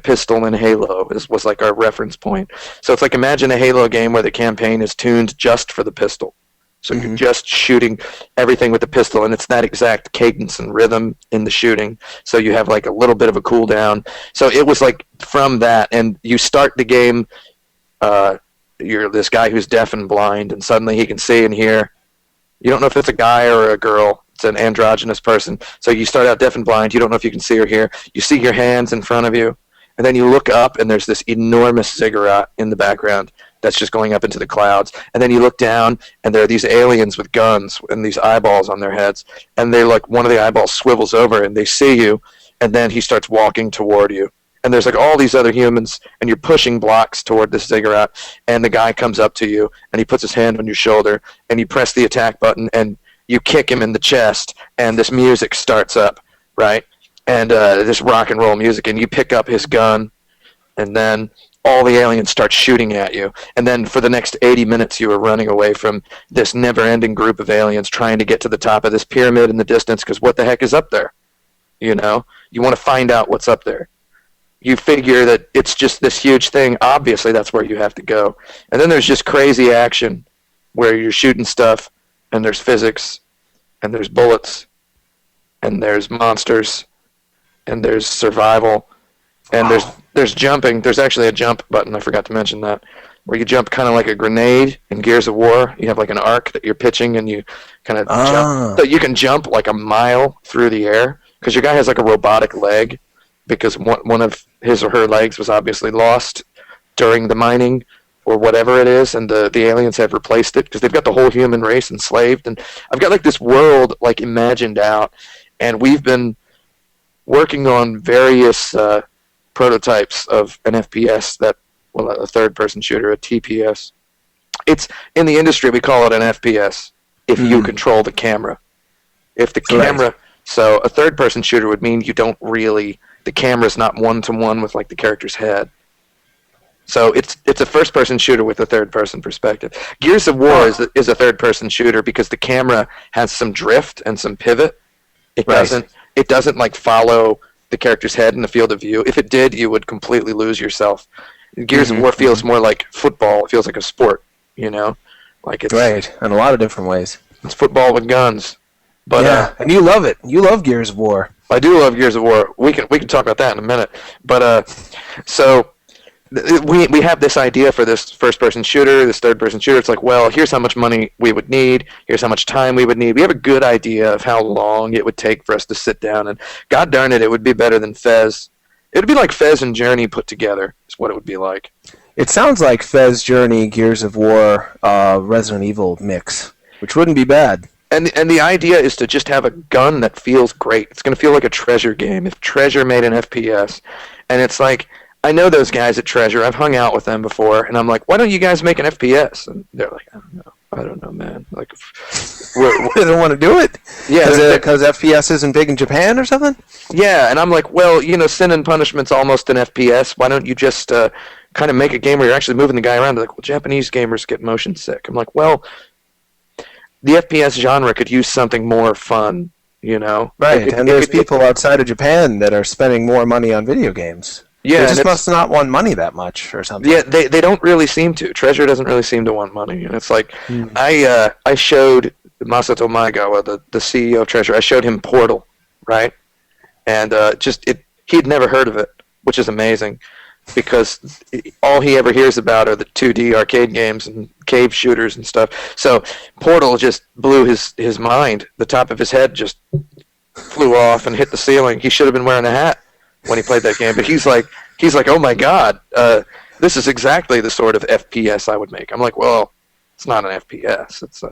pistol in Halo was like our reference point. So it's like, imagine a Halo game where the campaign is tuned just for the pistol. So you're just shooting everything with the pistol, and it's that exact cadence and rhythm in the shooting. So you have like a little bit of a cooldown. So it was like from that, and you start the game, you're this guy who's deaf and blind, and suddenly he can see and hear. You don't know if it's a guy or a girl. It's an androgynous person. So you start out deaf and blind. You don't know if you can see or hear. You see your hands in front of you. And then you look up, and there's this enormous ziggurat in the background that's just going up into the clouds. And then you look down, and there are these aliens with guns and these eyeballs on their heads. And they like, one of the eyeballs swivels over, and they see you, and then he starts walking toward you. And there's like all these other humans, and you're pushing blocks toward this ziggurat, and the guy comes up to you, and he puts his hand on your shoulder, and you press the attack button, and you kick him in the chest, and this music starts up, right? And this rock and roll music, and you pick up his gun, and then all the aliens start shooting at you. And then for the next 80 minutes, you are running away from this never-ending group of aliens trying to get to the top of this pyramid in the distance, because what the heck is up there? You know? You want to find out what's up there. You figure that it's just this huge thing. Obviously, that's where you have to go. And then there's just crazy action where you're shooting stuff, and there's physics, and there's bullets, and there's monsters, and there's survival, and there's jumping. There's actually a jump button. I forgot to mention that, where you jump kind of like a grenade in Gears of War. You have like an arc that you're pitching, and you kind of jump. So you can jump like a mile through the air, because your guy has like a robotic leg, because one of his or her legs was obviously lost during the mining or whatever it is, and the aliens have replaced it because they've got the whole human race enslaved. And I've got like this world like imagined out, and we've been working on various prototypes of an FPS a third-person shooter, a TPS. It's in the industry we call it an FPS if you control the camera. If the camera, so a third-person shooter would mean you don't really, the camera's not one-to-one with like the character's head. So it's a first-person shooter with a third-person perspective. Gears of War is a third-person shooter because the camera has some drift and some pivot. It doesn't like follow the character's head in the field of view. If it did, you would completely lose yourself. Gears of War feels more like football. It feels like a sport, you know, like it's in a lot of different ways. It's football with guns. But and you love it. You love Gears of War. I do love Gears of War. We can talk about that in a minute. But so we have this idea for this first-person shooter, this third-person shooter. It's like, well, here's how much money we would need. Here's how much time we would need. We have a good idea of how long it would take for us to sit down. And God darn it, it would be better than Fez. It would be like Fez and Journey put together is what it would be like. It sounds like Fez, Journey, Gears of War, Resident Evil mix, which wouldn't be bad. And the idea is to just have a gun that feels great. It's going to feel like a Treasure game. If Treasure made an FPS, and it's like, I know those guys at Treasure. I've hung out with them before, and I'm like, why don't you guys make an FPS? And they're like, I don't know, man. Like, They don't want to do it? Yeah. Because FPS isn't big in Japan or something? Yeah, and I'm like, well, you know, Sin and Punishment's almost an FPS. Why don't you just kind of make a game where you're actually moving the guy around? They're like, well, Japanese gamers get motion sick. I'm like, well, the FPS genre could use something more fun, you know? Right, and there's people outside of Japan that are spending more money on video games. Yeah, they just must not want money that much or something. Yeah, they don't really seem to. Treasure doesn't really seem to want money. And it's like, I showed Masato Maegawa, the CEO of Treasure, I showed him Portal, right? And he'd never heard of it, which is amazing, because all he ever hears about are the 2D arcade games and cave shooters and stuff. So Portal just blew his mind. The top of his head just flew off and hit the ceiling. He should have been wearing a hat when he played that game. But he's like, oh my God, this is exactly the sort of FPS I would make. I'm like, well, it's not an FPS. It's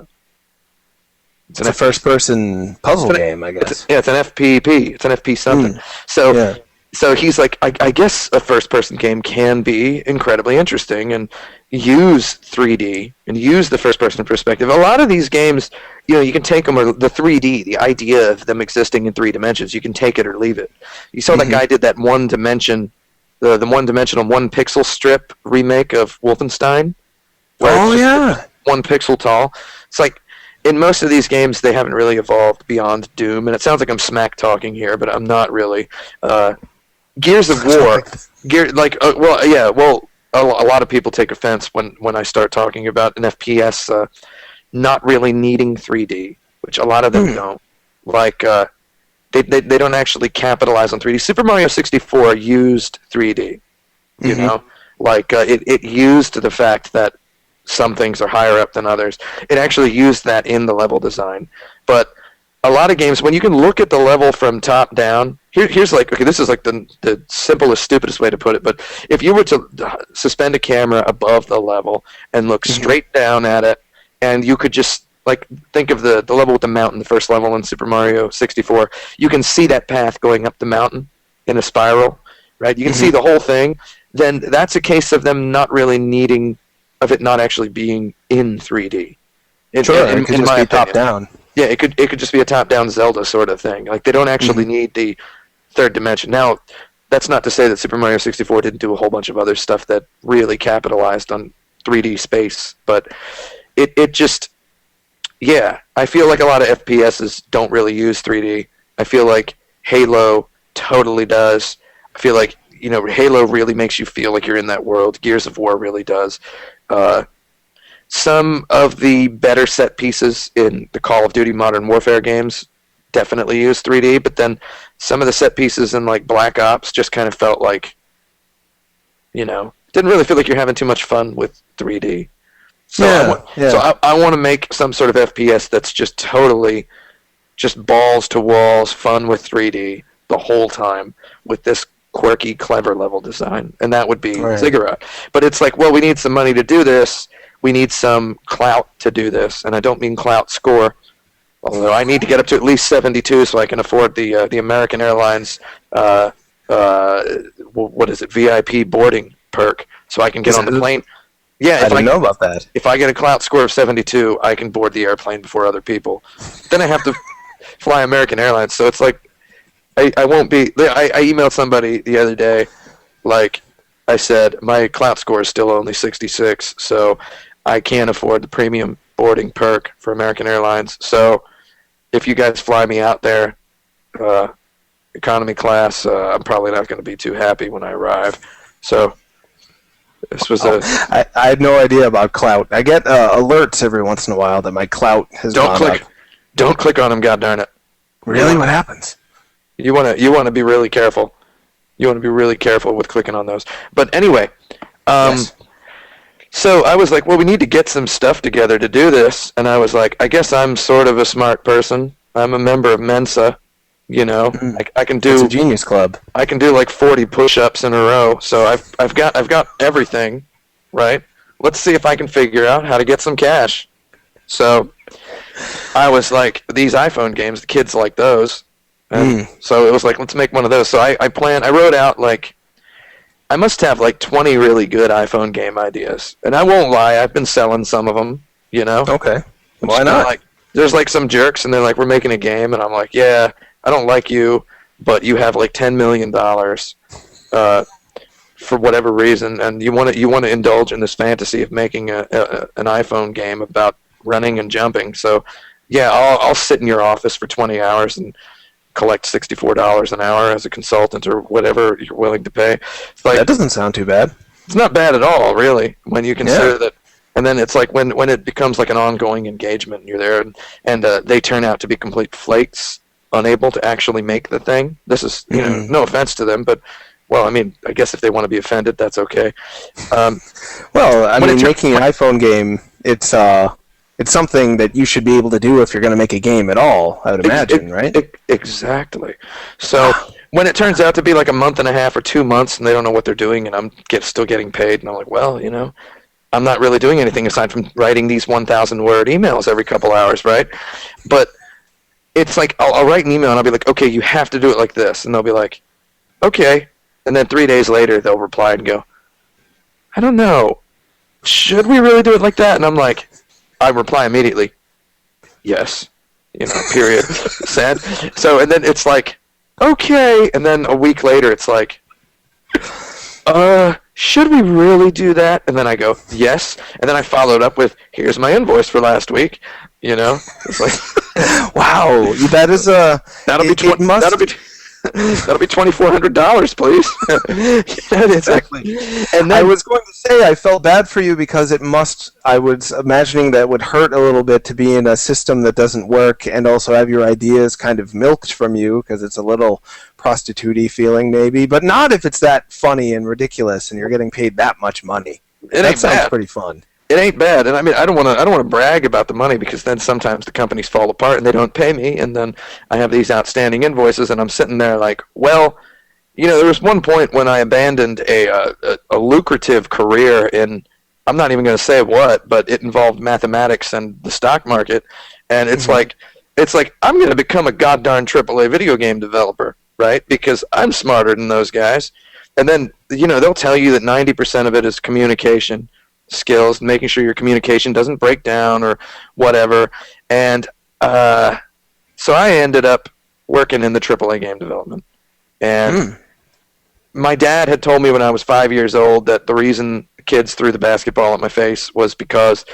a first-person puzzle game, I guess. It's an FPP. It's an FP something. So he's like, I guess a first-person game can be incredibly interesting and use 3D and use the first-person perspective. A lot of these games, you know, you can take them, or the 3D, the idea of them existing in 3 dimensions, you can take it or leave it. You saw that guy did that one-dimension, the one-dimensional one-pixel strip remake of Wolfenstein. Oh, yeah. 1 pixel tall. It's like, in most of these games, they haven't really evolved beyond Doom, and it sounds like I'm smack-talking here, but I'm not really. Gears of War, a lot of people take offense when I start talking about an FPS not really needing 3D, which a lot of them don't. Like, they don't actually capitalize on 3D. Super Mario 64 used 3D, you know? Like, it used the fact that some things are higher up than others. It actually used that in the level design. But a lot of games, when you can look at the level from top down, here's like, okay, this is like the simplest, stupidest way to put it, but if you were to suspend a camera above the level and look straight down at it, and you could just, like, think of the level with the mountain, the first level in Super Mario 64, you can see that path going up the mountain in a spiral, right? You can see the whole thing. Then that's a case of them not really needing, of it not actually being in 3D. It could just be top-down. Yeah, it could just be a top-down Zelda sort of thing. Like, they don't actually need the third dimension. Now, that's not to say that Super Mario 64 didn't do a whole bunch of other stuff that really capitalized on 3D space, but it just, yeah, I feel like a lot of FPSs don't really use 3D. I feel like Halo totally does. I feel like, you know, Halo really makes you feel like you're in that world. Gears of War really does. some of the better set pieces in the Call of Duty Modern Warfare games definitely use 3D, but then some of the set pieces in like Black Ops just kind of felt like, didn't really feel like you're having too much fun with 3D. So I want to make some sort of FPS that's just totally just balls to walls fun with 3D the whole time with this quirky, clever level design, and that would be Ziggurat. But it's like, well, we need some money to do this. We need some clout to do this, and I don't mean clout score, although I need to get up to at least 72 so I can afford the American Airlines what is it, VIP boarding perk, so I can get on the plane. Yeah, I didn't know about that. If I get a clout score of 72, I can board the airplane before other people. Then I have to fly American Airlines, so it's like I won't be. I emailed somebody the other day, like I said, my clout score is still only 66, so I can't afford the premium boarding perk for American Airlines. So if you guys fly me out there, economy class, I'm probably not going to be too happy when I arrive. So this was I had no idea about clout. I get alerts every once in a while that my clout has gone up. Don't click on them, God darn it. Really? What happens? You want to be really careful. You want to be really careful with clicking on those. But anyway, Yes. So I was like, well, we need to get some stuff together to do this. And I was like, I guess I'm sort of a smart person. I'm a member of Mensa. I can do. It's a genius club. I can do like 40 push-ups in a row. So I've got everything, right? Let's see if I can figure out how to get some cash. So I was like, these iPhone games, the kids like those. And so it was like, let's make one of those. So I wrote out like, I must have like 20 really good iPhone game ideas. And I won't lie, I've been selling some of them, Okay. Why not? Like, there's like some jerks and they're like, we're making a game. And I'm like, yeah, I don't like you, but you have like $10 million for whatever reason. And you want to indulge in this fantasy of making an iPhone game about running and jumping. So yeah, I'll sit in your office for 20 hours and collect $64 an hour as a consultant or whatever you're willing to pay. It's like, that doesn't sound too bad. It's not bad at all, really, when you consider that. And then it's like when it becomes like an ongoing engagement and you're there and they turn out to be complete flakes, unable to actually make the thing. This is, no offense to them, but, well, I mean, I guess if they want to be offended, that's okay. Well, I mean, making an iPhone game, it's something that you should be able to do if you're going to make a game at all, I would imagine, right? Exactly. So when it turns out to be like a month and a half or 2 months and they don't know what they're doing and I'm still getting paid, and I'm like, well, I'm not really doing anything aside from writing these 1,000-word emails every couple hours, right? But it's like I'll write an email and I'll be like, okay, you have to do it like this. And they'll be like, okay. And then 3 days later they'll reply and go, I don't know. Should we really do it like that? And I'm like, I reply immediately, yes, period, sad. So, and then it's like, okay, and then a week later it's like, should we really do that? And then I go, yes, and then I followed up with, here's my invoice for last week, It's like, wow, that is that'll be $2,400, please. Yeah, exactly. And then, I was going to say I felt bad for you because I was imagining that it would hurt a little bit to be in a system that doesn't work and also have your ideas kind of milked from you because it's a little prostitute-y feeling maybe, but not if it's that funny and ridiculous and you're getting paid that much money. That sounds pretty fun. It ain't bad, and I mean, I don't want to brag about the money because then sometimes the companies fall apart and they don't pay me, and then I have these outstanding invoices, and I'm sitting there like, well, there was one point when I abandoned a lucrative career in, I'm not even going to say what, but it involved mathematics and the stock market, and it's like I'm going to become a goddamn AAA video game developer, right? Because I'm smarter than those guys, and then they'll tell you that 90% of it is communication skills, making sure your communication doesn't break down or whatever. And so I ended up working in the AAA game development. And my dad had told me when I was 5 years old that the reason kids threw the basketball at my face was because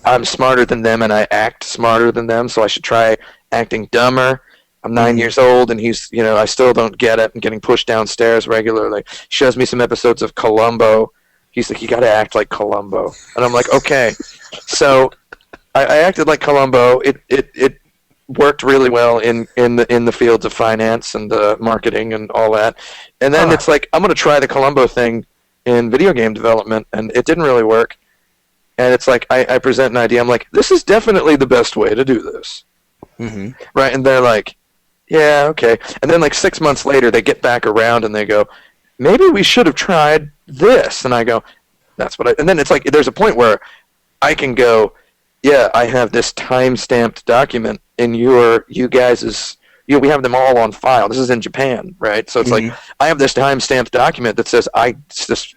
I'm smarter than them and I act smarter than them, so I should try acting dumber. I'm 9 years old, and he's, I still don't get it. I'm getting pushed downstairs regularly. Shows me some episodes of Columbo, He's like, you got to act like Columbo. And I'm like, okay. So I acted like Columbo. It worked really well in the fields of finance and marketing and all that. And then it's like, I'm going to try the Columbo thing in video game development, and it didn't really work. And it's like, I present an idea. I'm like, this is definitely the best way to do this. Mm-hmm. Right? And they're like, yeah, okay. And then like 6 months later, they get back around and they go, maybe we should have tried this. And I go, that's what I... And then it's like, there's a point where I can go, yeah, I have this time-stamped document in you guys'... we have them all on file. This is in Japan, right? So it's like, I have this time-stamped document that says I just,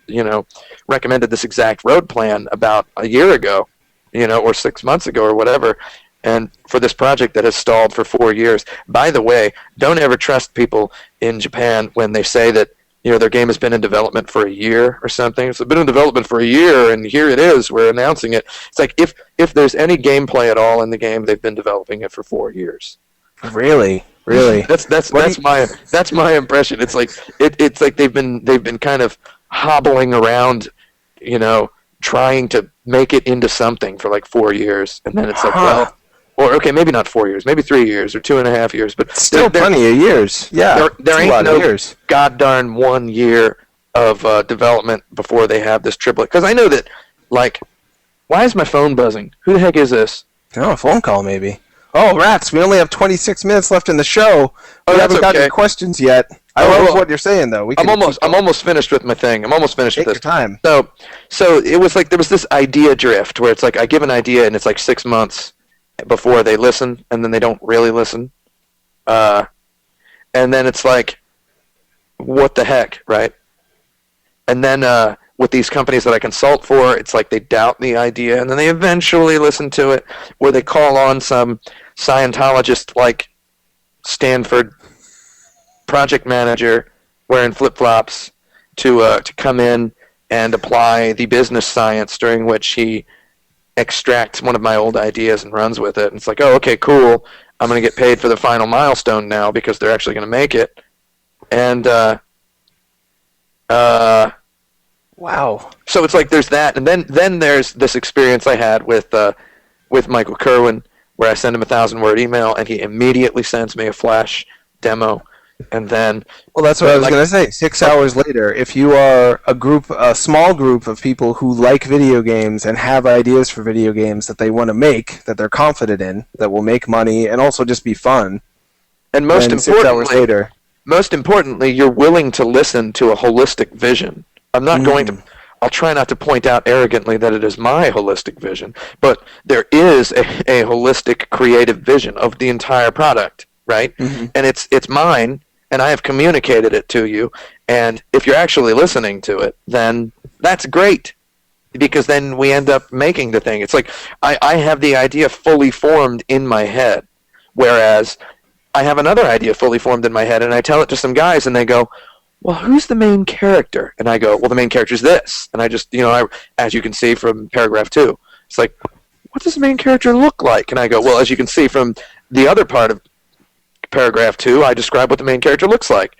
recommended this exact road plan about a year ago, or 6 months ago or whatever, and for this project that has stalled for 4 years. By the way, don't ever trust people in Japan when they say that, their game has been in development for a year or something. It's been in development for a year, and here it is. We're announcing it. It's like, if there's any gameplay at all in the game, they've been developing it for 4 years. Really? That's my impression. It's like it's like they've been kind of hobbling around, trying to make it into something for like 4 years, and then it's like, well, or okay, maybe not 4 years, maybe 3 years or 2.5 years, but still plenty of years. Yeah, there ain't no goddarn 1 year of development before they have this triplet. Because I know that, like, why is my phone buzzing? Who the heck is this? Oh, a phone call maybe. Oh, rats! We only have 26 minutes left in the show. We haven't got any questions yet. I love what you're saying, though. I'm almost finished with my thing. I'm almost finished with this. Take your time. So it was like there was this idea drift where it's like I give an idea and it's like 6 months before they listen, and then they don't really listen. And then it's like, what the heck, right? And then with these companies that I consult for, it's like they doubt the idea, and then they eventually listen to it, where they call on some Scientologist like Stanford project manager wearing flip-flops to come in and apply the business science, during which he extracts one of my old ideas and runs with it. And it's like, oh, okay, cool. I'm going to get paid for the final milestone now because they're actually going to make it. And wow. So it's like there's that, and then there's this experience I had with Michael Kerwin, where I send him a 1,000-word email, and he immediately sends me a Flash demo. And then, well, that's what I was going to say. 6 hours later, if you are a small group of people who like video games and have ideas for video games that they want to make, that they're confident in, that will make money and also just be fun, and most importantly, you're willing to listen to a holistic vision. I'm not going to. I'll try not to point out arrogantly that it is my holistic vision, but there is a holistic creative vision of the entire product, right? Mm-hmm. And it's mine, and I have communicated it to you. And if you're actually listening to it, then that's great, because then we end up making the thing. It's like I have the idea fully formed in my head, whereas I have another idea fully formed in my head, and I tell it to some guys, and they go, well, who's the main character? And I go, well, the main character is this. And I just, as you can see from paragraph 2, it's like, what does the main character look like? And I go, well, as you can see from the other part of paragraph 2, I describe what the main character looks like.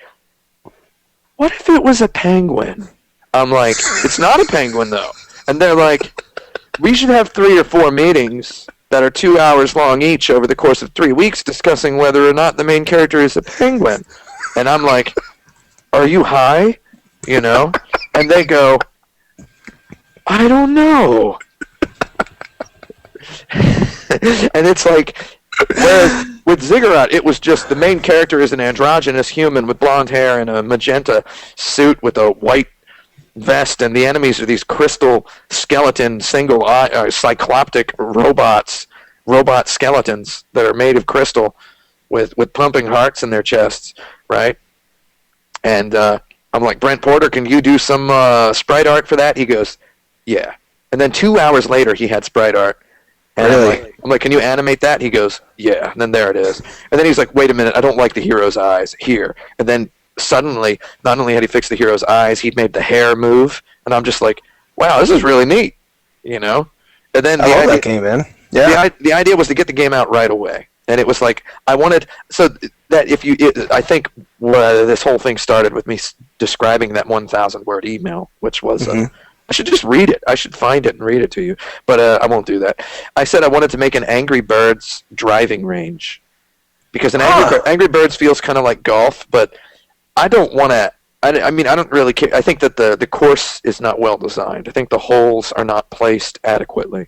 What if it was a penguin? I'm like, it's not a penguin, though. And they're like, we should have 3 or 4 meetings that are 2 hours long each over the course of 3 weeks discussing whether or not the main character is a penguin. And I'm like, are you high? And they go, I don't know. And it's like, whereas with Ziggurat, it was just the main character is an androgynous human with blonde hair and a magenta suit with a white vest, and the enemies are these crystal skeleton, single-eye, cycloptic robot skeletons that are made of crystal with pumping hearts in their chests, right? And I'm like, Brent Porter, can you do some sprite art for that? He goes, yeah. And then 2 hours later, he had sprite art. And really? I'm like, can you animate that? He goes, yeah. And then there it is. And then he's like, wait a minute, I don't like the hero's eyes here. And then suddenly, not only had he fixed the hero's eyes, he'd made the hair move. And I'm just like, wow, this is really neat, And then I love that game, man. Yeah. The idea was to get the game out right away. And it was like, I wanted, so that I think this whole thing started with me describing that 1,000-word email, which was I should just read it. I should find it and read it to you, but I won't do that. I said I wanted to make an Angry Birds driving range because Angry Birds feels kind of like golf, but I don't want to. I mean, I don't really care. I think that the course is not well designed. I think the holes are not placed adequately.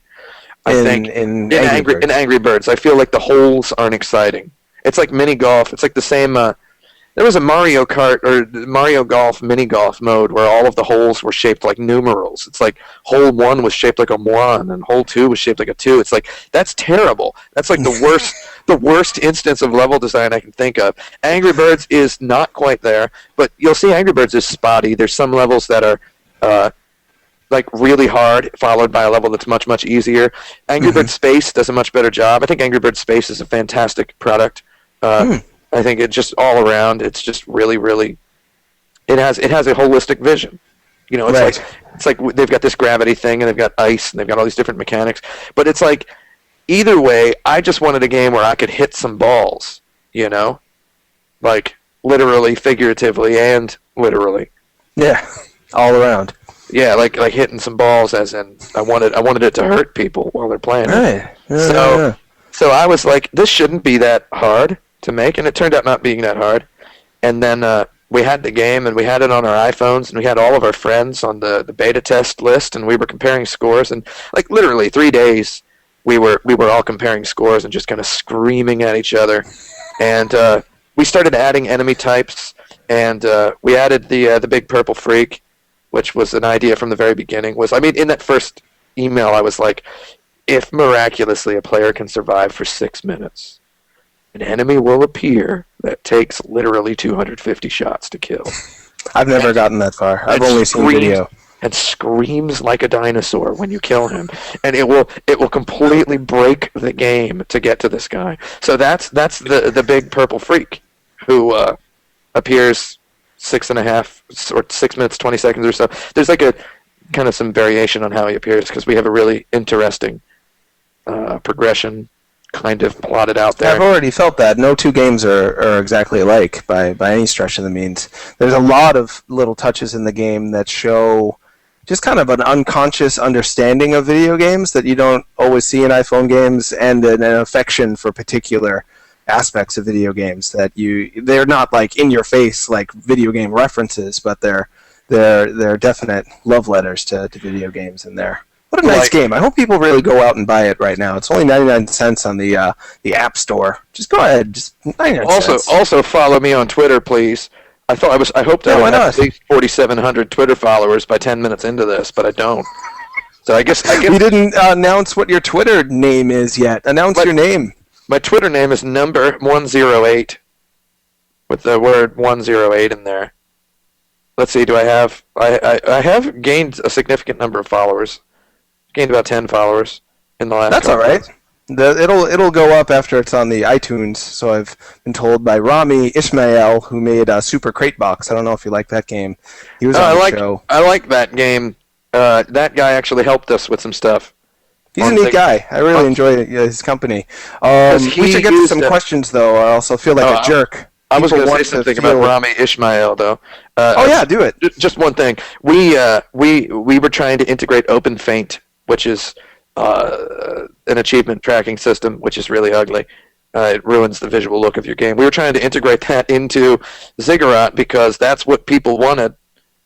In Angry Birds, I feel like the holes aren't exciting. It's like mini golf. It's like the same. There was a Mario Kart or Mario Golf mini golf mode where all of the holes were shaped like numerals. It's like hole 1 was shaped like a 1 and hole 2 was shaped like a 2. It's like that's terrible. That's like the worst instance of level design I can think of. Angry Birds is not quite there, but you'll see Angry Birds is spotty. There's some levels that are like really hard, followed by a level that's much, much easier. Angry Birds Space does a much better job. I think Angry Birds Space is a fantastic product. I think it just all around, it's just really, really. It has a holistic vision. You know, it's like they've got this gravity thing, and they've got ice, and they've got all these different mechanics. But it's like, either way, I just wanted a game where I could hit some balls. You know, like literally, figuratively, and literally. Yeah, all around. Yeah, like hitting some balls, as in I wanted it to hurt people while they're playing it. Yeah. So I was like, this shouldn't be that hard to make, and it turned out not being that hard. And then we had the game, and we had it on our iPhones, and we had all of our friends on the beta test list, and we were comparing scores, and like literally 3 days we were all comparing scores and just kind of screaming at each other. And we started adding enemy types, and we added the big purple freak, which was an idea from the very beginning. In that first email I was like, if miraculously a player can survive for 6 minutes, an enemy will appear that takes literally 250 shots to kill. I've never gotten that far. I've only seen video. And screams like a dinosaur when you kill him, and it will completely break the game to get to this guy. So that's the big purple freak, who appears 6.5 or 6 minutes 20 seconds or so. There's like a kind of some variation on how he appears because we have a really interesting progression kind of plotted out there. I've already felt that. No two games are exactly alike by any stretch of the means. There's a lot of little touches in the game that show just kind of an unconscious understanding of video games that you don't always see in iPhone games, and an affection for particular aspects of video games that they're not like in your face like video game references, but they're definite love letters to video games in there. What a nice game. I hope people really go out and buy it right now. It's only 99 cents on the App Store. Just go ahead. Just 99 cents. Also follow me on Twitter, please. I hoped I would have at least 4,700 Twitter followers by 10 minutes into this, but I don't. So I guess you didn't announce what your Twitter name is yet. Announce your name. My Twitter name is number 108 with the word 108 in there. Let's see. Do I have? I have gained a significant number of followers. Gained about 10 followers in the last. That's all right. It'll go up after it's on the iTunes. So I've been told by Rami Ismail, who made Super Crate Box. I don't know if you like that game. He was on the show. I like that game. That guy actually helped us with some stuff. He's a neat guy. I really enjoy his company. We should get to some questions, though. I also feel like a jerk. I was going to say something about Rami Ismail, though. Do it. Just one thing. We were trying to integrate OpenFaint, which is an achievement tracking system, which is really ugly. It ruins the visual look of your game. We were trying to integrate that into Ziggurat because that's what people wanted,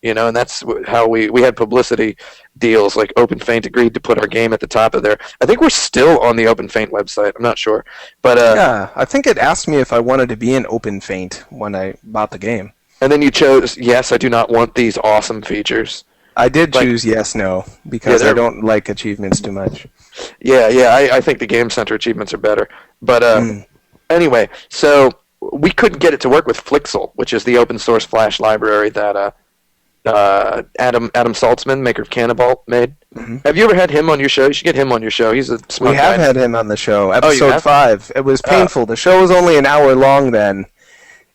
and that's how we had publicity deals. Like OpenFaint agreed to put our game at the top of there. I think we're still on the OpenFaint website. I'm not sure, but yeah, I think it asked me if I wanted to be in OpenFaint when I bought the game. And then you chose yes. I do not want these awesome features. I did choose yes, no, because I don't like achievements too much. Yeah, I think the Game Center achievements are better. But anyway, so we couldn't get it to work with Flixel, which is the open source Flash library that Adam Saltzman, maker of Cannibal, made. Mm-hmm. Have you ever had him on your show? You should get him on your show. He's a smart guy. We have had him on the show. Episode 5. It was painful. The show was only an hour long then.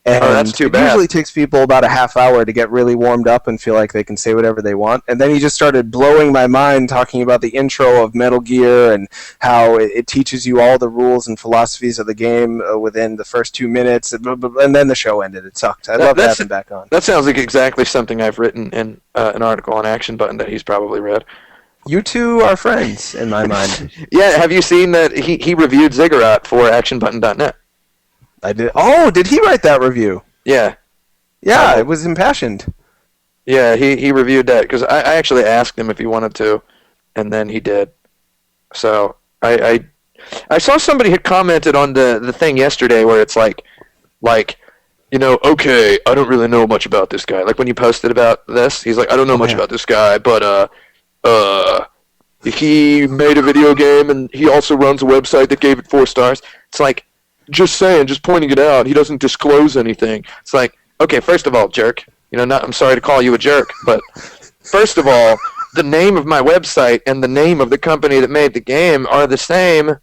And that's too it bad. usually takes people about a half hour to get really warmed up and feel like they can say whatever they want. And then he just started blowing my mind talking about the intro of Metal Gear and how it teaches you all the rules and philosophies of the game within the first 2 minutes. And then the show ended. It sucked. I love having him back on. That sounds like exactly something I've written in an article on Action Button that he's probably read. You two are friends, in my mind. Yeah, have you seen that he reviewed Ziggurat for ActionButton.net? I did. Oh, did he write that review? Yeah. Yeah, it was impassioned. Yeah, he reviewed that, because I actually asked him if he wanted to, and then he did. So, I saw somebody had commented on the thing yesterday where it's like, okay, I don't really know much about this guy. Like, when you posted about this, he's like, I don't know much about this guy, but, he made a video game, and he also runs a website that gave it 4 stars. It's like, just saying, just pointing it out. He doesn't disclose anything. It's like, okay, first of all, jerk. I'm sorry to call you a jerk, but first of all, the name of my website and the name of the company that made the game are the same.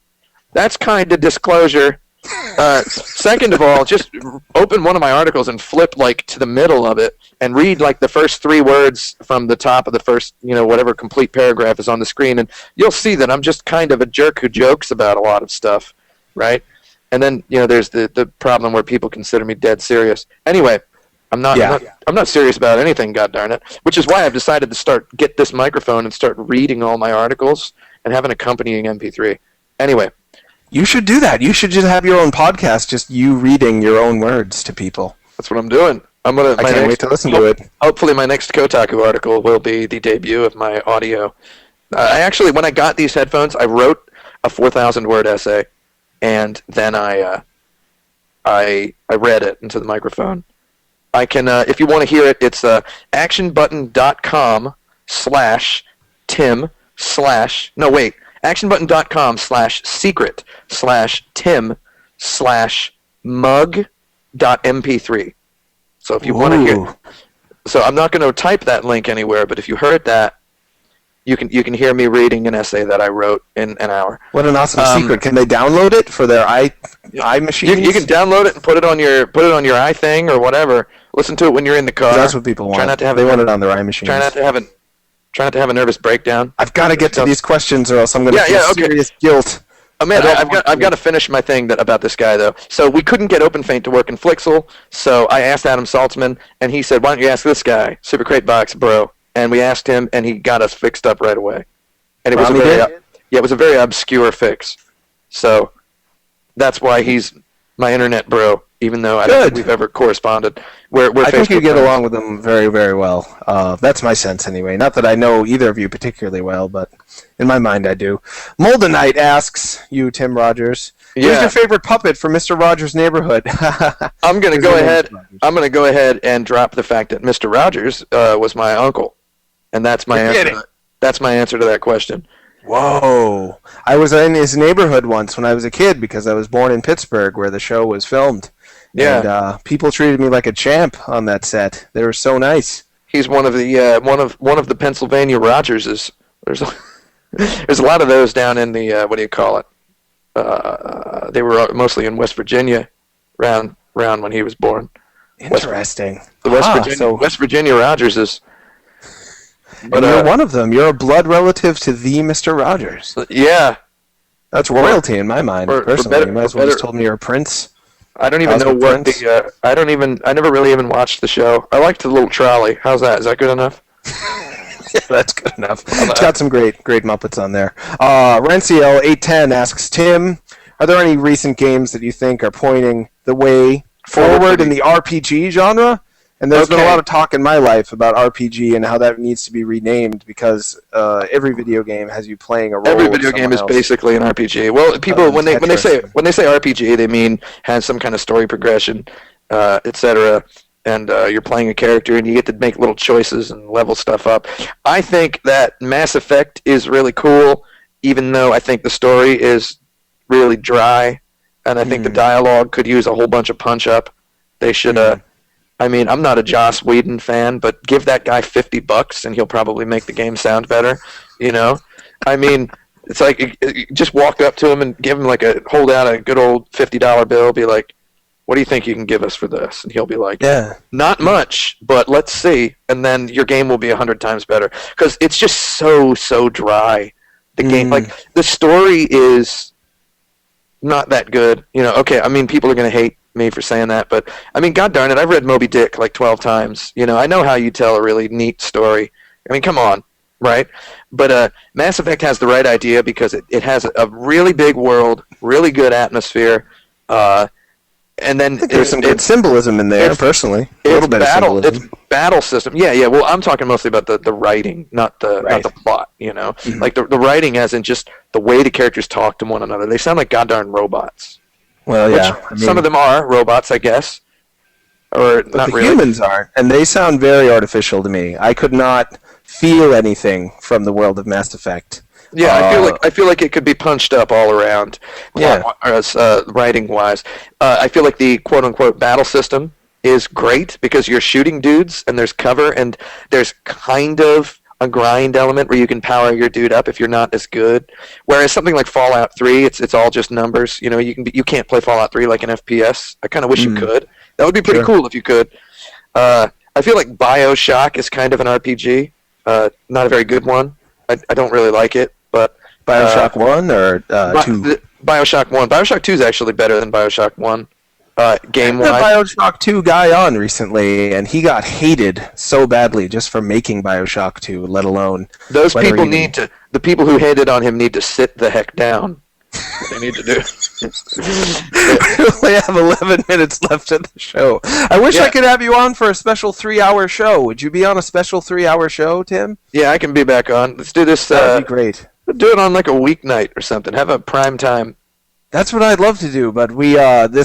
That's kind of disclosure. Second of all, just open one of my articles and flip to the middle of it and read the first 3 words from the top of the first, whatever complete paragraph is on the screen, and you'll see that I'm just kind of a jerk who jokes about a lot of stuff, right? And then, there's the problem where people consider me dead serious. Anyway, I'm not serious about anything, goddarn it. Which is why I've decided to get this microphone and start reading all my articles and have an accompanying MP3. Anyway. You should do that. You should just have your own podcast, just you reading your own words to people. That's what I'm doing. I can't wait to listen to it. Hopefully my next Kotaku article will be the debut of my audio. When I got these headphones, I wrote a 4,000-word essay. And then I read it into the microphone. I can, if you want to hear it, it's actionbutton.com/Tim/ actionbutton.com/secret/Tim/mug.mp3. So if you want to hear, so I'm not going to type that link anywhere, but if you heard that, you can hear me reading an essay that I wrote in an hour. What an awesome secret! Can they download it for their iMachines? You can download it and put it on your iThing or whatever. Listen to it when you're in the car. That's what people want. Try not to have they want it on their iMachines. Try not to have a nervous breakdown. I've got to get to these questions, or else I'm going to feel serious guilt. Oh man, I've got to finish my thing about this guy though. So we couldn't get OpenFaint to work in Flixel, so I asked Adam Saltzman, and he said, "Why don't you ask this guy, Super Crate Box Bro?" And we asked him, and he got us fixed up right away. And it was it was a very obscure fix. So that's why he's my internet bro, even though I don't think we've ever corresponded. I think you get along with him very, very well. That's my sense anyway. Not that I know either of you particularly well, but in my mind I do. Moldenite asks you, Tim Rogers, who's your favorite puppet from Mr. Rogers' Neighborhood? I'm going to go ahead. I'm going to go ahead and drop the fact that Mr. Rogers was my uncle, and that's my answer. That's my answer to that question. Whoa! I was in his neighborhood once when I was a kid because I was born in Pittsburgh, where the show was filmed. Yeah. And people treated me like a champ on that set. They were so nice. He's one of the one of the Pennsylvania Rogerses. There's a lot of those down in the what do you call it? They were mostly in West Virginia, around when he was born. Interesting. West Virginia Rogerses. But you're one of them. You're a blood relative to the Mr. Rogers. Yeah. That's royalty in my mind, personally. You might as well just told me you're a prince. I don't even know what the... I never really even watched the show. I liked the little trolley. How's that? Is that good enough? Yeah, that's good enough. It's got some great Muppets on there. Renciel810 asks, Tim, are there any recent games that you think are pointing the way forward in the RPG genre? And there's been a lot of talk in my life about RPG and how that needs to be renamed because every video game has you playing a role. Every video game is basically an RPG. Well, people when they say RPG, they mean has some kind of story progression, etc. And you're playing a character and you get to make little choices and level stuff up. I think that Mass Effect is really cool, even though I think the story is really dry, and I think the dialogue could use a whole bunch of punch up. They should. I mean, I'm not a Joss Whedon fan, but give that guy $50 and he'll probably make the game sound better, you know? I mean, it's like, just walk up to him and give him hold out a good old $50 bill, be like, what do you think you can give us for this? And he'll be like, Yeah. not much, but let's see. And then your game will be 100 times better. Because it's just so dry. The game, like, the story is not that good. You know, okay, I mean, people are going to hate me for saying that, but, I mean, god darn it, I've read Moby Dick like 12 times. You know, I know how you tell a really neat story. I mean, come on. Right, but Mass Effect has the right idea because it has a really big world, really good atmosphere, and then There's some good symbolism in there, personally. A little bit of symbolism. Its battle system, yeah. Well, I'm talking mostly about the writing, not the plot. You know, like the writing, as in just the way the characters talk to one another. They sound like goddamn robots. Well, yeah. Some of them are robots, I guess, or but not the really. humans aren't, and they sound very artificial to me. I could not feel anything from the world of Mass Effect. Yeah, I feel like it could be punched up all around. Yeah. Writing wise, I feel like the quote unquote battle system is great because you're shooting dudes and there's cover and there's kind of a grind element where you can power your dude up if you're not as good. Whereas something like Fallout 3, it's all just numbers. You know, you can't play Fallout 3 like an FPS. I kind of wish you could. That would be pretty cool if you could. I feel like BioShock is kind of an RPG. Not a very good one. I don't really like it, but BioShock 1 or 2? BioShock 1. BioShock 2 is actually better than BioShock 1. Game-wise. I had a BioShock 2 guy on recently, and he got hated so badly just for making BioShock 2, let alone... Those people the people who hated on him need to sit the heck down. What they need to do. We only have 11 minutes left of the show. I wish I could have you on for a special 3-hour show. Would you be on a special 3-hour show, Tim? Yeah, I can be back on. Let's do this. That would be great. Do it on like a weeknight or something. Have a prime time. That's what I'd love to do, but we're on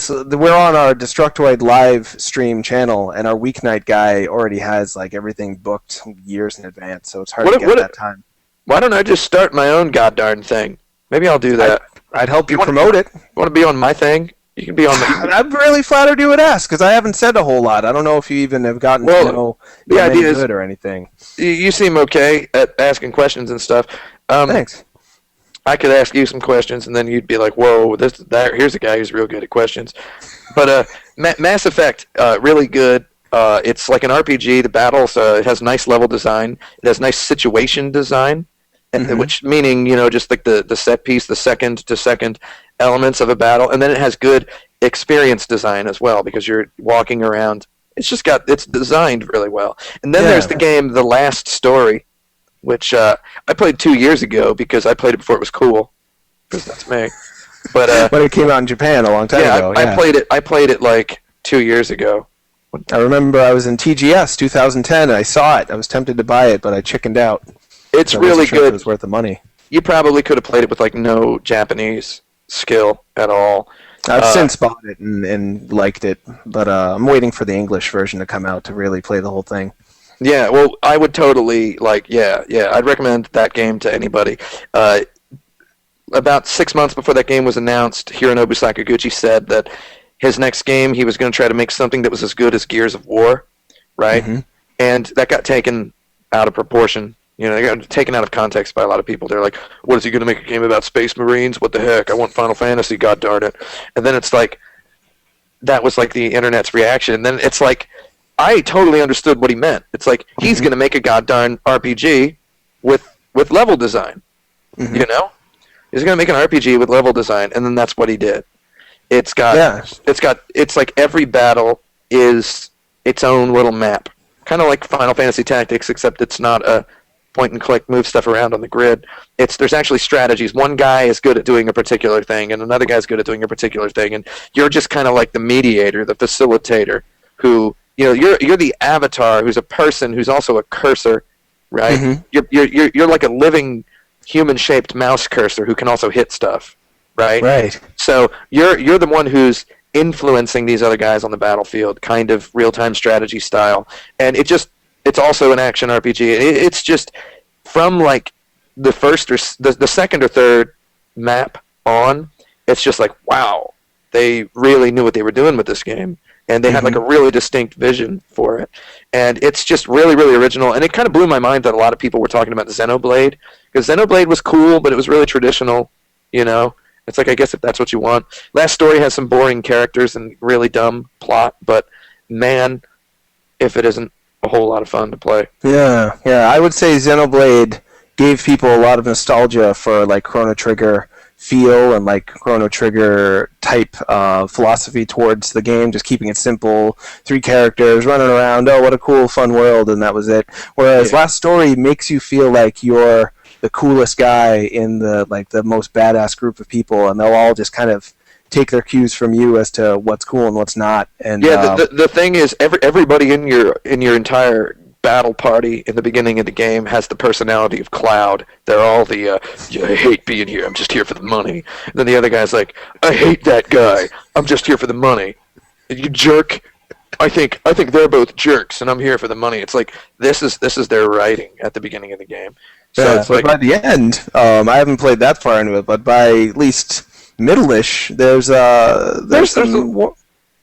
our Destructoid live stream channel, and our weeknight guy already has like everything booked years in advance, so it's hard to get that time. Why don't I just start my own goddarn thing? Maybe I'll do that. I'd help you promote it. You want to be on my thing? You can be on my... I'm really flattered you would ask, because I haven't said a whole lot. I don't know if you even have gotten to know the idea good or anything. You seem okay at asking questions and stuff. Thanks. I could ask you some questions, and then you'd be like, whoa, here's a guy who's real good at questions. But Mass Effect, really good. It's like an RPG. The battles, it has nice level design. It has nice situation design. Which meaning, you know, just like the set piece, the second-to-second elements of a battle, and then it has good experience design as well because you're walking around. It's designed really well. And then there's the game, The Last Story, which I played 2 years ago because I played it before it was cool, because that's me. But when it came out in Japan a long time ago. I played it like 2 years ago. I remember I was in TGS 2010. I saw it. I was tempted to buy it, but I chickened out. It's really good. It was worth the money. You probably could have played it with like no Japanese skill at all. I've since bought it and liked it, but I'm waiting for the English version to come out to really play the whole thing. Yeah, well, I would totally I'd recommend that game to anybody. About 6 months before that game was announced, Hironobu Sakaguchi said that his next game he was going to try to make something that was as good as Gears of War, right? Mm-hmm. And that got taken out of proportion. You know, they got taken out of context by a lot of people. They're like, what is he going to make a game about Space Marines? What the heck? I want Final Fantasy, god darn it. And then it's like, that was like the internet's reaction. And then it's like, I totally understood what he meant. It's like, he's going to make a god darn RPG with level design. You know? He's going to make an RPG with level design, and then that's what he did. It's like every battle is its own little map. Kind of like Final Fantasy Tactics, except it's not a point-and-click, move stuff around on the grid. There's actually strategies. One guy is good at doing a particular thing, and another guy's good at doing a particular thing, and you're just kind of like the mediator, the facilitator, who, you know, you're the avatar who's a person who's also a cursor, right? Mm-hmm. You're like a living human-shaped mouse cursor who can also hit stuff, right? Right. So you're the one who's influencing these other guys on the battlefield, kind of real-time strategy style, and it's also an action RPG. It's just from like the first or the second or third map on, it's just like, wow, they really knew what they were doing with this game, and they had like a really distinct vision for it, and it's just really, really original. And it kind of blew my mind that a lot of people were talking about Xenoblade, because Xenoblade was cool, but it was really traditional, you know. It's like, I guess if that's what you want. Last Story has some boring characters and really dumb plot, but man, if it isn't a whole lot of fun to play. Yeah. I would say Xenoblade gave people a lot of nostalgia for like Chrono Trigger feel and like Chrono Trigger type philosophy towards the game, just keeping it simple, 3 characters running around, oh what a cool fun world, and that was it. Whereas Last Story makes you feel like you're the coolest guy in the most badass group of people, and they'll all just kind of take their cues from you as to what's cool and what's not. And the thing is, everybody in your entire battle party in the beginning of the game has the personality of Cloud. They're all I hate being here. I'm just here for the money. And then the other guy's like, I hate that guy. I'm just here for the money. You jerk. I think they're both jerks, and I'm here for the money. It's like this is their writing at the beginning of the game. So it's but by the end, I haven't played that far into it, but by at least middle-ish, there's a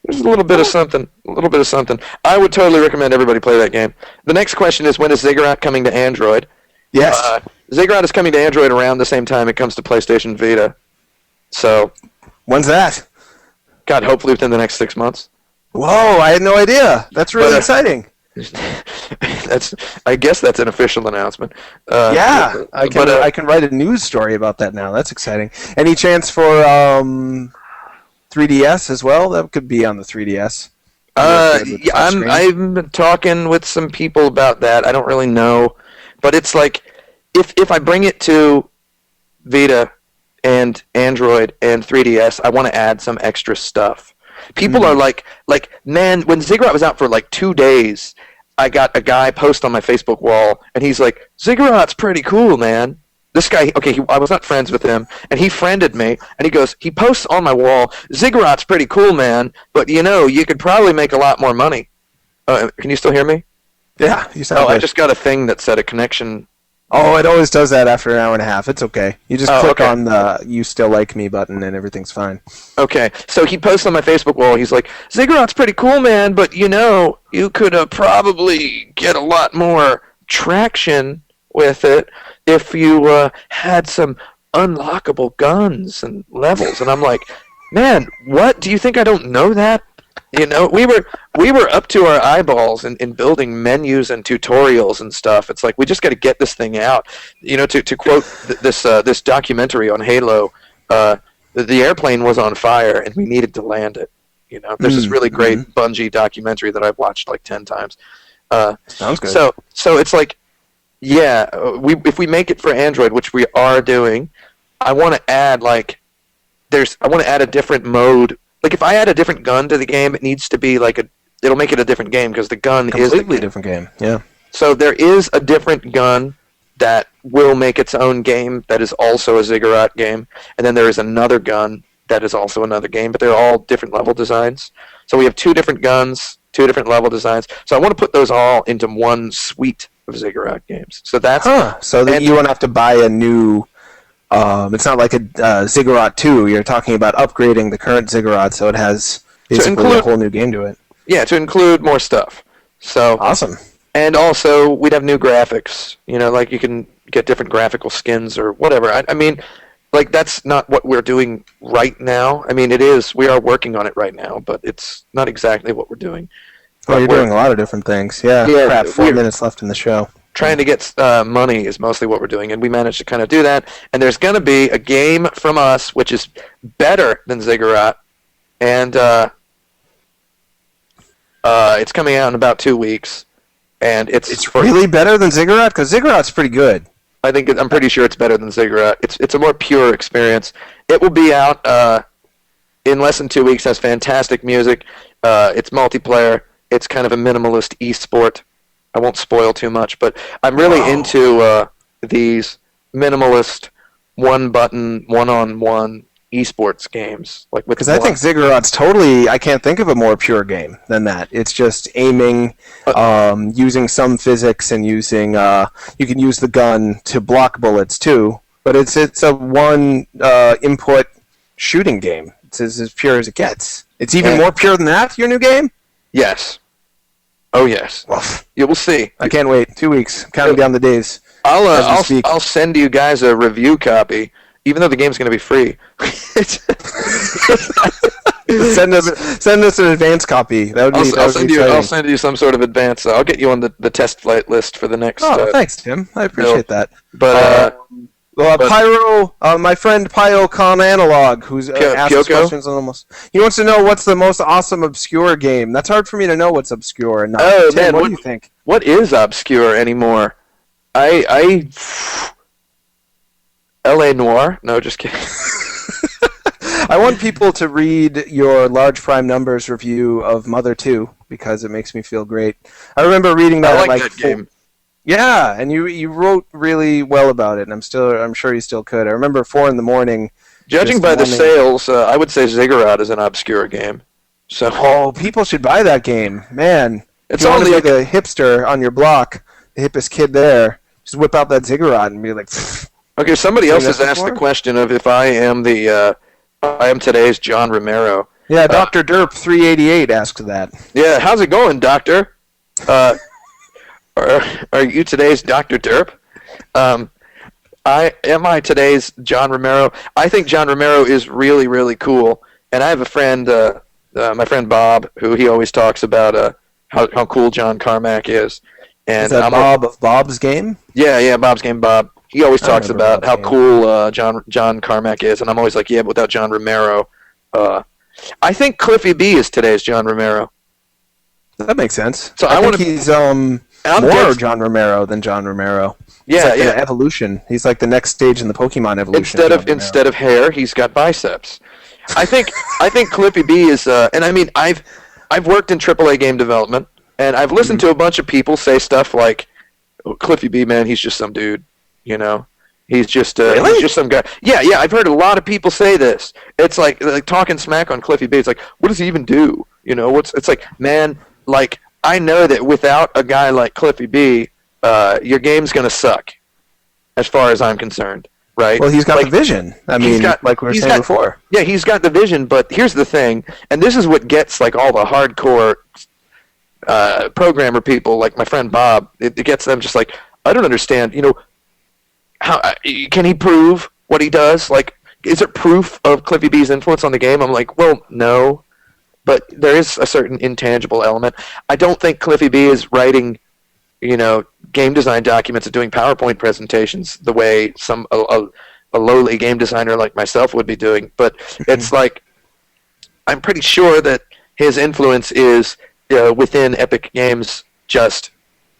little bit of something. I would totally recommend everybody play that game. The next question is, when is Ziggurat coming to Android? Yes. Ziggurat is coming to Android around the same time it comes to PlayStation Vita. So, when's that? God, hopefully within the next 6 months. Whoa, I had no idea. That's really exciting. I guess that's an official announcement. I can write a news story about that now. That's exciting. Any chance for 3DS as well? That could be on the 3DS. I'm talking with some people about that. I don't really know, but it's like if I bring it to Vita and Android and 3DS, I want to add some extra stuff. People are like, man, when Ziggurat was out for like 2 days, I got a guy post on my Facebook wall, and he's like, Ziggurat's pretty cool, man. This guy, I was not friends with him, and he friended me, and he goes, he posts on my wall, Ziggurat's pretty cool, man, but you could probably make a lot more money. Can you still hear me? Yeah, you sound good. I just got a thing that said a connection. Oh, it always does that after an hour and a half. It's okay. You just click okay. on the You Still Like Me button and everything's fine. Okay, so he posts on my Facebook wall, he's like, Ziggurat's pretty cool, man, but you could probably get a lot more traction with it if you had some unlockable guns and levels. And I'm like, man, what? Do you think I don't know that? We were up to our eyeballs in building menus and tutorials and stuff. It's like, we just got to get this thing out. To quote this documentary on Halo, the airplane was on fire and we needed to land it. There's this really great Bungie documentary that I've watched like 10 times. Sounds good. So it's like, yeah, if we make it for Android, which we are doing, I want to add a different mode. Like, if I add a different gun to the game, it needs to be it'll make it a different game, because the gun is a completely different game. Yeah. So there is a different gun that will make its own game that is also a Ziggurat game, and then there is another gun that is also another game, but they're all different level designs. So we have 2 different guns, 2 different level designs. So I want to put those all into one suite of Ziggurat games. So that's so that you won't have to buy a new. It's not like a Ziggurat 2. You're talking about upgrading the current Ziggurat, so it has basically a whole new game to it. Yeah, to include more stuff. So awesome. And also, we'd have new graphics. Like you can get different graphical skins or whatever. I mean, like, that's not what we're doing right now. I mean, it is. We are working on it right now, but it's not exactly what we're doing. Well, you're doing a lot of different things. Yeah, crap, 4 minutes left in the show. Trying to get money is mostly what we're doing, and we managed to kind of do that. And there's going to be a game from us which is better than Ziggurat, and it's coming out in about 2 weeks. And it's really better than Ziggurat? Because Ziggurat's pretty good. I'm pretty sure it's better than Ziggurat. It's a more pure experience. It will be out in less than 2 weeks. Has fantastic music. It's multiplayer. It's kind of a minimalist esport. I won't spoil too much, but I'm really into these minimalist, one-button, one-on-one esports games. Because I think Ziggurat's totally. I can't think of a more pure game than that. It's just aiming, using some physics, and using. You can use the gun to block bullets too, but it's a one input shooting game. It's as pure as it gets. It's even more pure than that. Your new game? Yes. Oh yes. Well, you will see. I can't wait. 2 weeks. Counting down the days. I'll send you guys a review copy, even though the game's going to be free. Send us an advance copy. That would be. I'll send you some sort of advance. I'll get you on the test flight list for the next. Oh, thanks, Tim. I appreciate that. But Pyro, my friend Pyo Con Analog, who's asked us questions on almost. He wants to know what's the most awesome obscure game. That's hard for me to know what's obscure. And Tim, man, what do you think? What is obscure anymore? L.A. Noire? No, just kidding. I want people to read your Large Prime Numbers review of Mother 2 because it makes me feel great. I remember reading that. I like that game. Yeah, and you wrote really well about it, and I'm sure you still could. I remember 4 a.m. Judging by the sales, I would say Ziggurat is an obscure game. So people should buy that game, man. It's if you only want to be the hipster on your block, the hippest kid there. Just whip out that Ziggurat and be like. Okay, somebody else has asked the question of if I am today's John Romero. Yeah, Dr. Derp 388 asked that. Yeah, how's it going, Doctor? Are you today's Dr. Derp? Am I today's John Romero? I think John Romero is really, really cool. And I have a friend, my friend Bob, who he always talks about how cool John Carmack is. And is that Bob of Bob's Game? Yeah, Bob's Game Bob. He always talks about how cool John Carmack is, and I'm always like, yeah, but without John Romero. I think Cliffy B is today's John Romero. That makes sense. So I think he's more John Romero than John Romero. Yeah, like the evolution. He's like the next stage in the Pokemon evolution. Instead of hair, he's got biceps. I think Cliffy B is, and I mean, I've worked in AAA game development, and I've listened to a bunch of people say stuff like, oh, Cliffy B, man, he's just some dude. You know, he's just he's just some guy. Yeah, I've heard a lot of people say this. It's like talking smack on Cliffy B. It's like, what does he even do? You know, it's like, man, like I know that without a guy like Cliffy B, your game's gonna suck, as far as I'm concerned, right? Well, he's got the vision. I mean, like we were saying before. Yeah, he's got the vision. But here's the thing, and this is what gets like all the hardcore programmer people, like my friend Bob. It gets them just like, I don't understand. You know. How can he prove what he does? Like, is it proof of Cliffy B's influence on the game? I'm like, well, no, but there is a certain intangible element. I don't think Cliffy B is writing, game design documents and doing PowerPoint presentations the way a lowly game designer like myself would be doing. But it's like, I'm pretty sure that his influence is within Epic Games just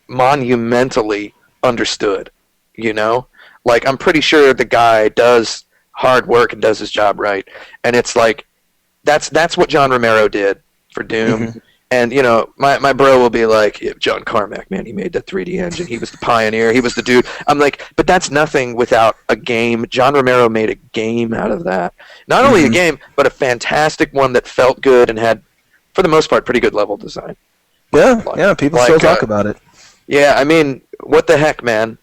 monumentally understood. Like, I'm pretty sure the guy does hard work and does his job right. And it's like, that's what John Romero did for Doom. Mm-hmm. And, my bro will be like, yeah, John Carmack, man, he made the 3D engine. He was the pioneer. He was the dude. I'm like, but that's nothing without a game. John Romero made a game out of that. Not only a game, but a fantastic one that felt good and had, for the most part, pretty good level design. Yeah, people still talk about it. Yeah, I mean, what the heck, man,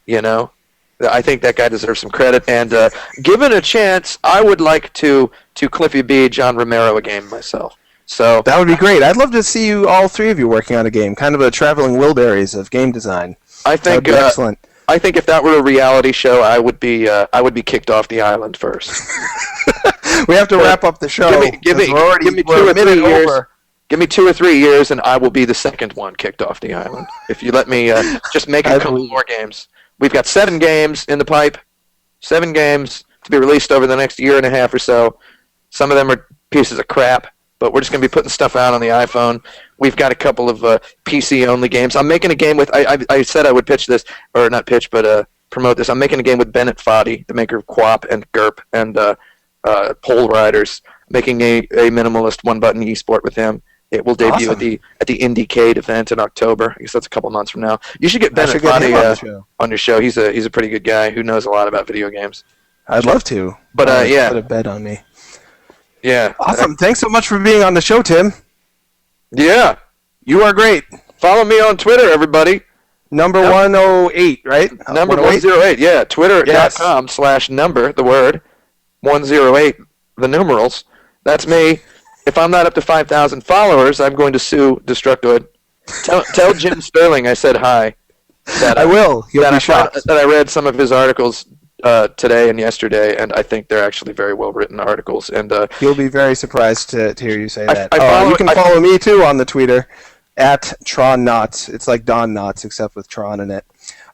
I think that guy deserves some credit, and given a chance, I would like to Cliffy B. John Romero a game myself. So that would be great. I'd love to see you, all three of you, working on a game, kind of a traveling Wilburys of game design. I think that would be excellent. I think if that were a reality show, I would be kicked off the island first. We have to wrap up the show. Give me 2 or 3 years. Give me 2 or 3 years, and I will be the second one kicked off the island. If you let me just make a couple more games. We've got 7 games in the pipe, 7 games to be released over the next year and a half or so. Some of them are pieces of crap, but we're just going to be putting stuff out on the iPhone. We've got a couple of PC-only games. I'm making a game with, I said I would pitch this, or not pitch, but promote this. I'm making a game with Bennett Foddy, the maker of QWOP and GURP and Pole Riders, making a minimalist one-button esport with him. It will debut at the IndieCade event in October. I guess that's a couple months from now. You should get Bennett Foddy on your show. He's a pretty good guy who knows a lot about video games. I'd love to. But yeah, put a bet on me. Yeah. Awesome. Thanks so much for being on the show, Tim. Yeah. You are great. Follow me on Twitter, everybody. Number 108, right? Number 108. Yeah. Twitter.com/number, the word 108, the numerals. That's me. If I'm not up to 5,000 followers, I'm going to sue Destructoid. Tell Jim Sterling I said hi. I will. That I read some of his articles today and yesterday, and I think they're actually very well written articles. And You'll be very surprised to hear you say that. I You can follow me too on the Twitter at Tron Knots. It's like Don Knotts except with Tron in it.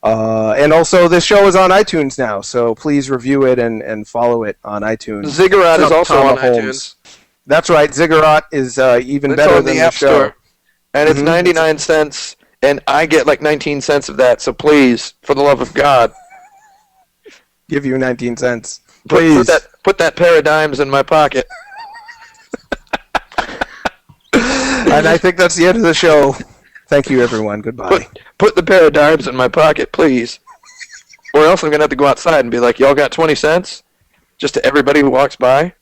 And also, this show is on iTunes now, so please review it and follow it on iTunes. Ziggurat is also on Holmes. iTunes. That's right. Ziggurat is even It's better on than the App show. Store, and it's 99 cents, and I get like 19 cents of that. So please, for the love of God, Give you 19 cents. Please. put that pair of dimes in my pocket. And I think that's the end of the show. Thank you, everyone. Goodbye. Put the pair of dimes in my pocket, please. Or else I'm going to have to go outside and be like, y'all got 20 cents? Just to everybody who walks by?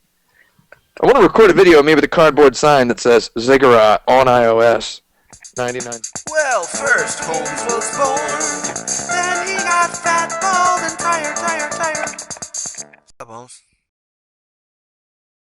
I want to record a video of me with a cardboard sign that says Ziggurat on iOS. 99. Well, first Holmes was born, then he got fat, bald, and tired. Stop, Holmes.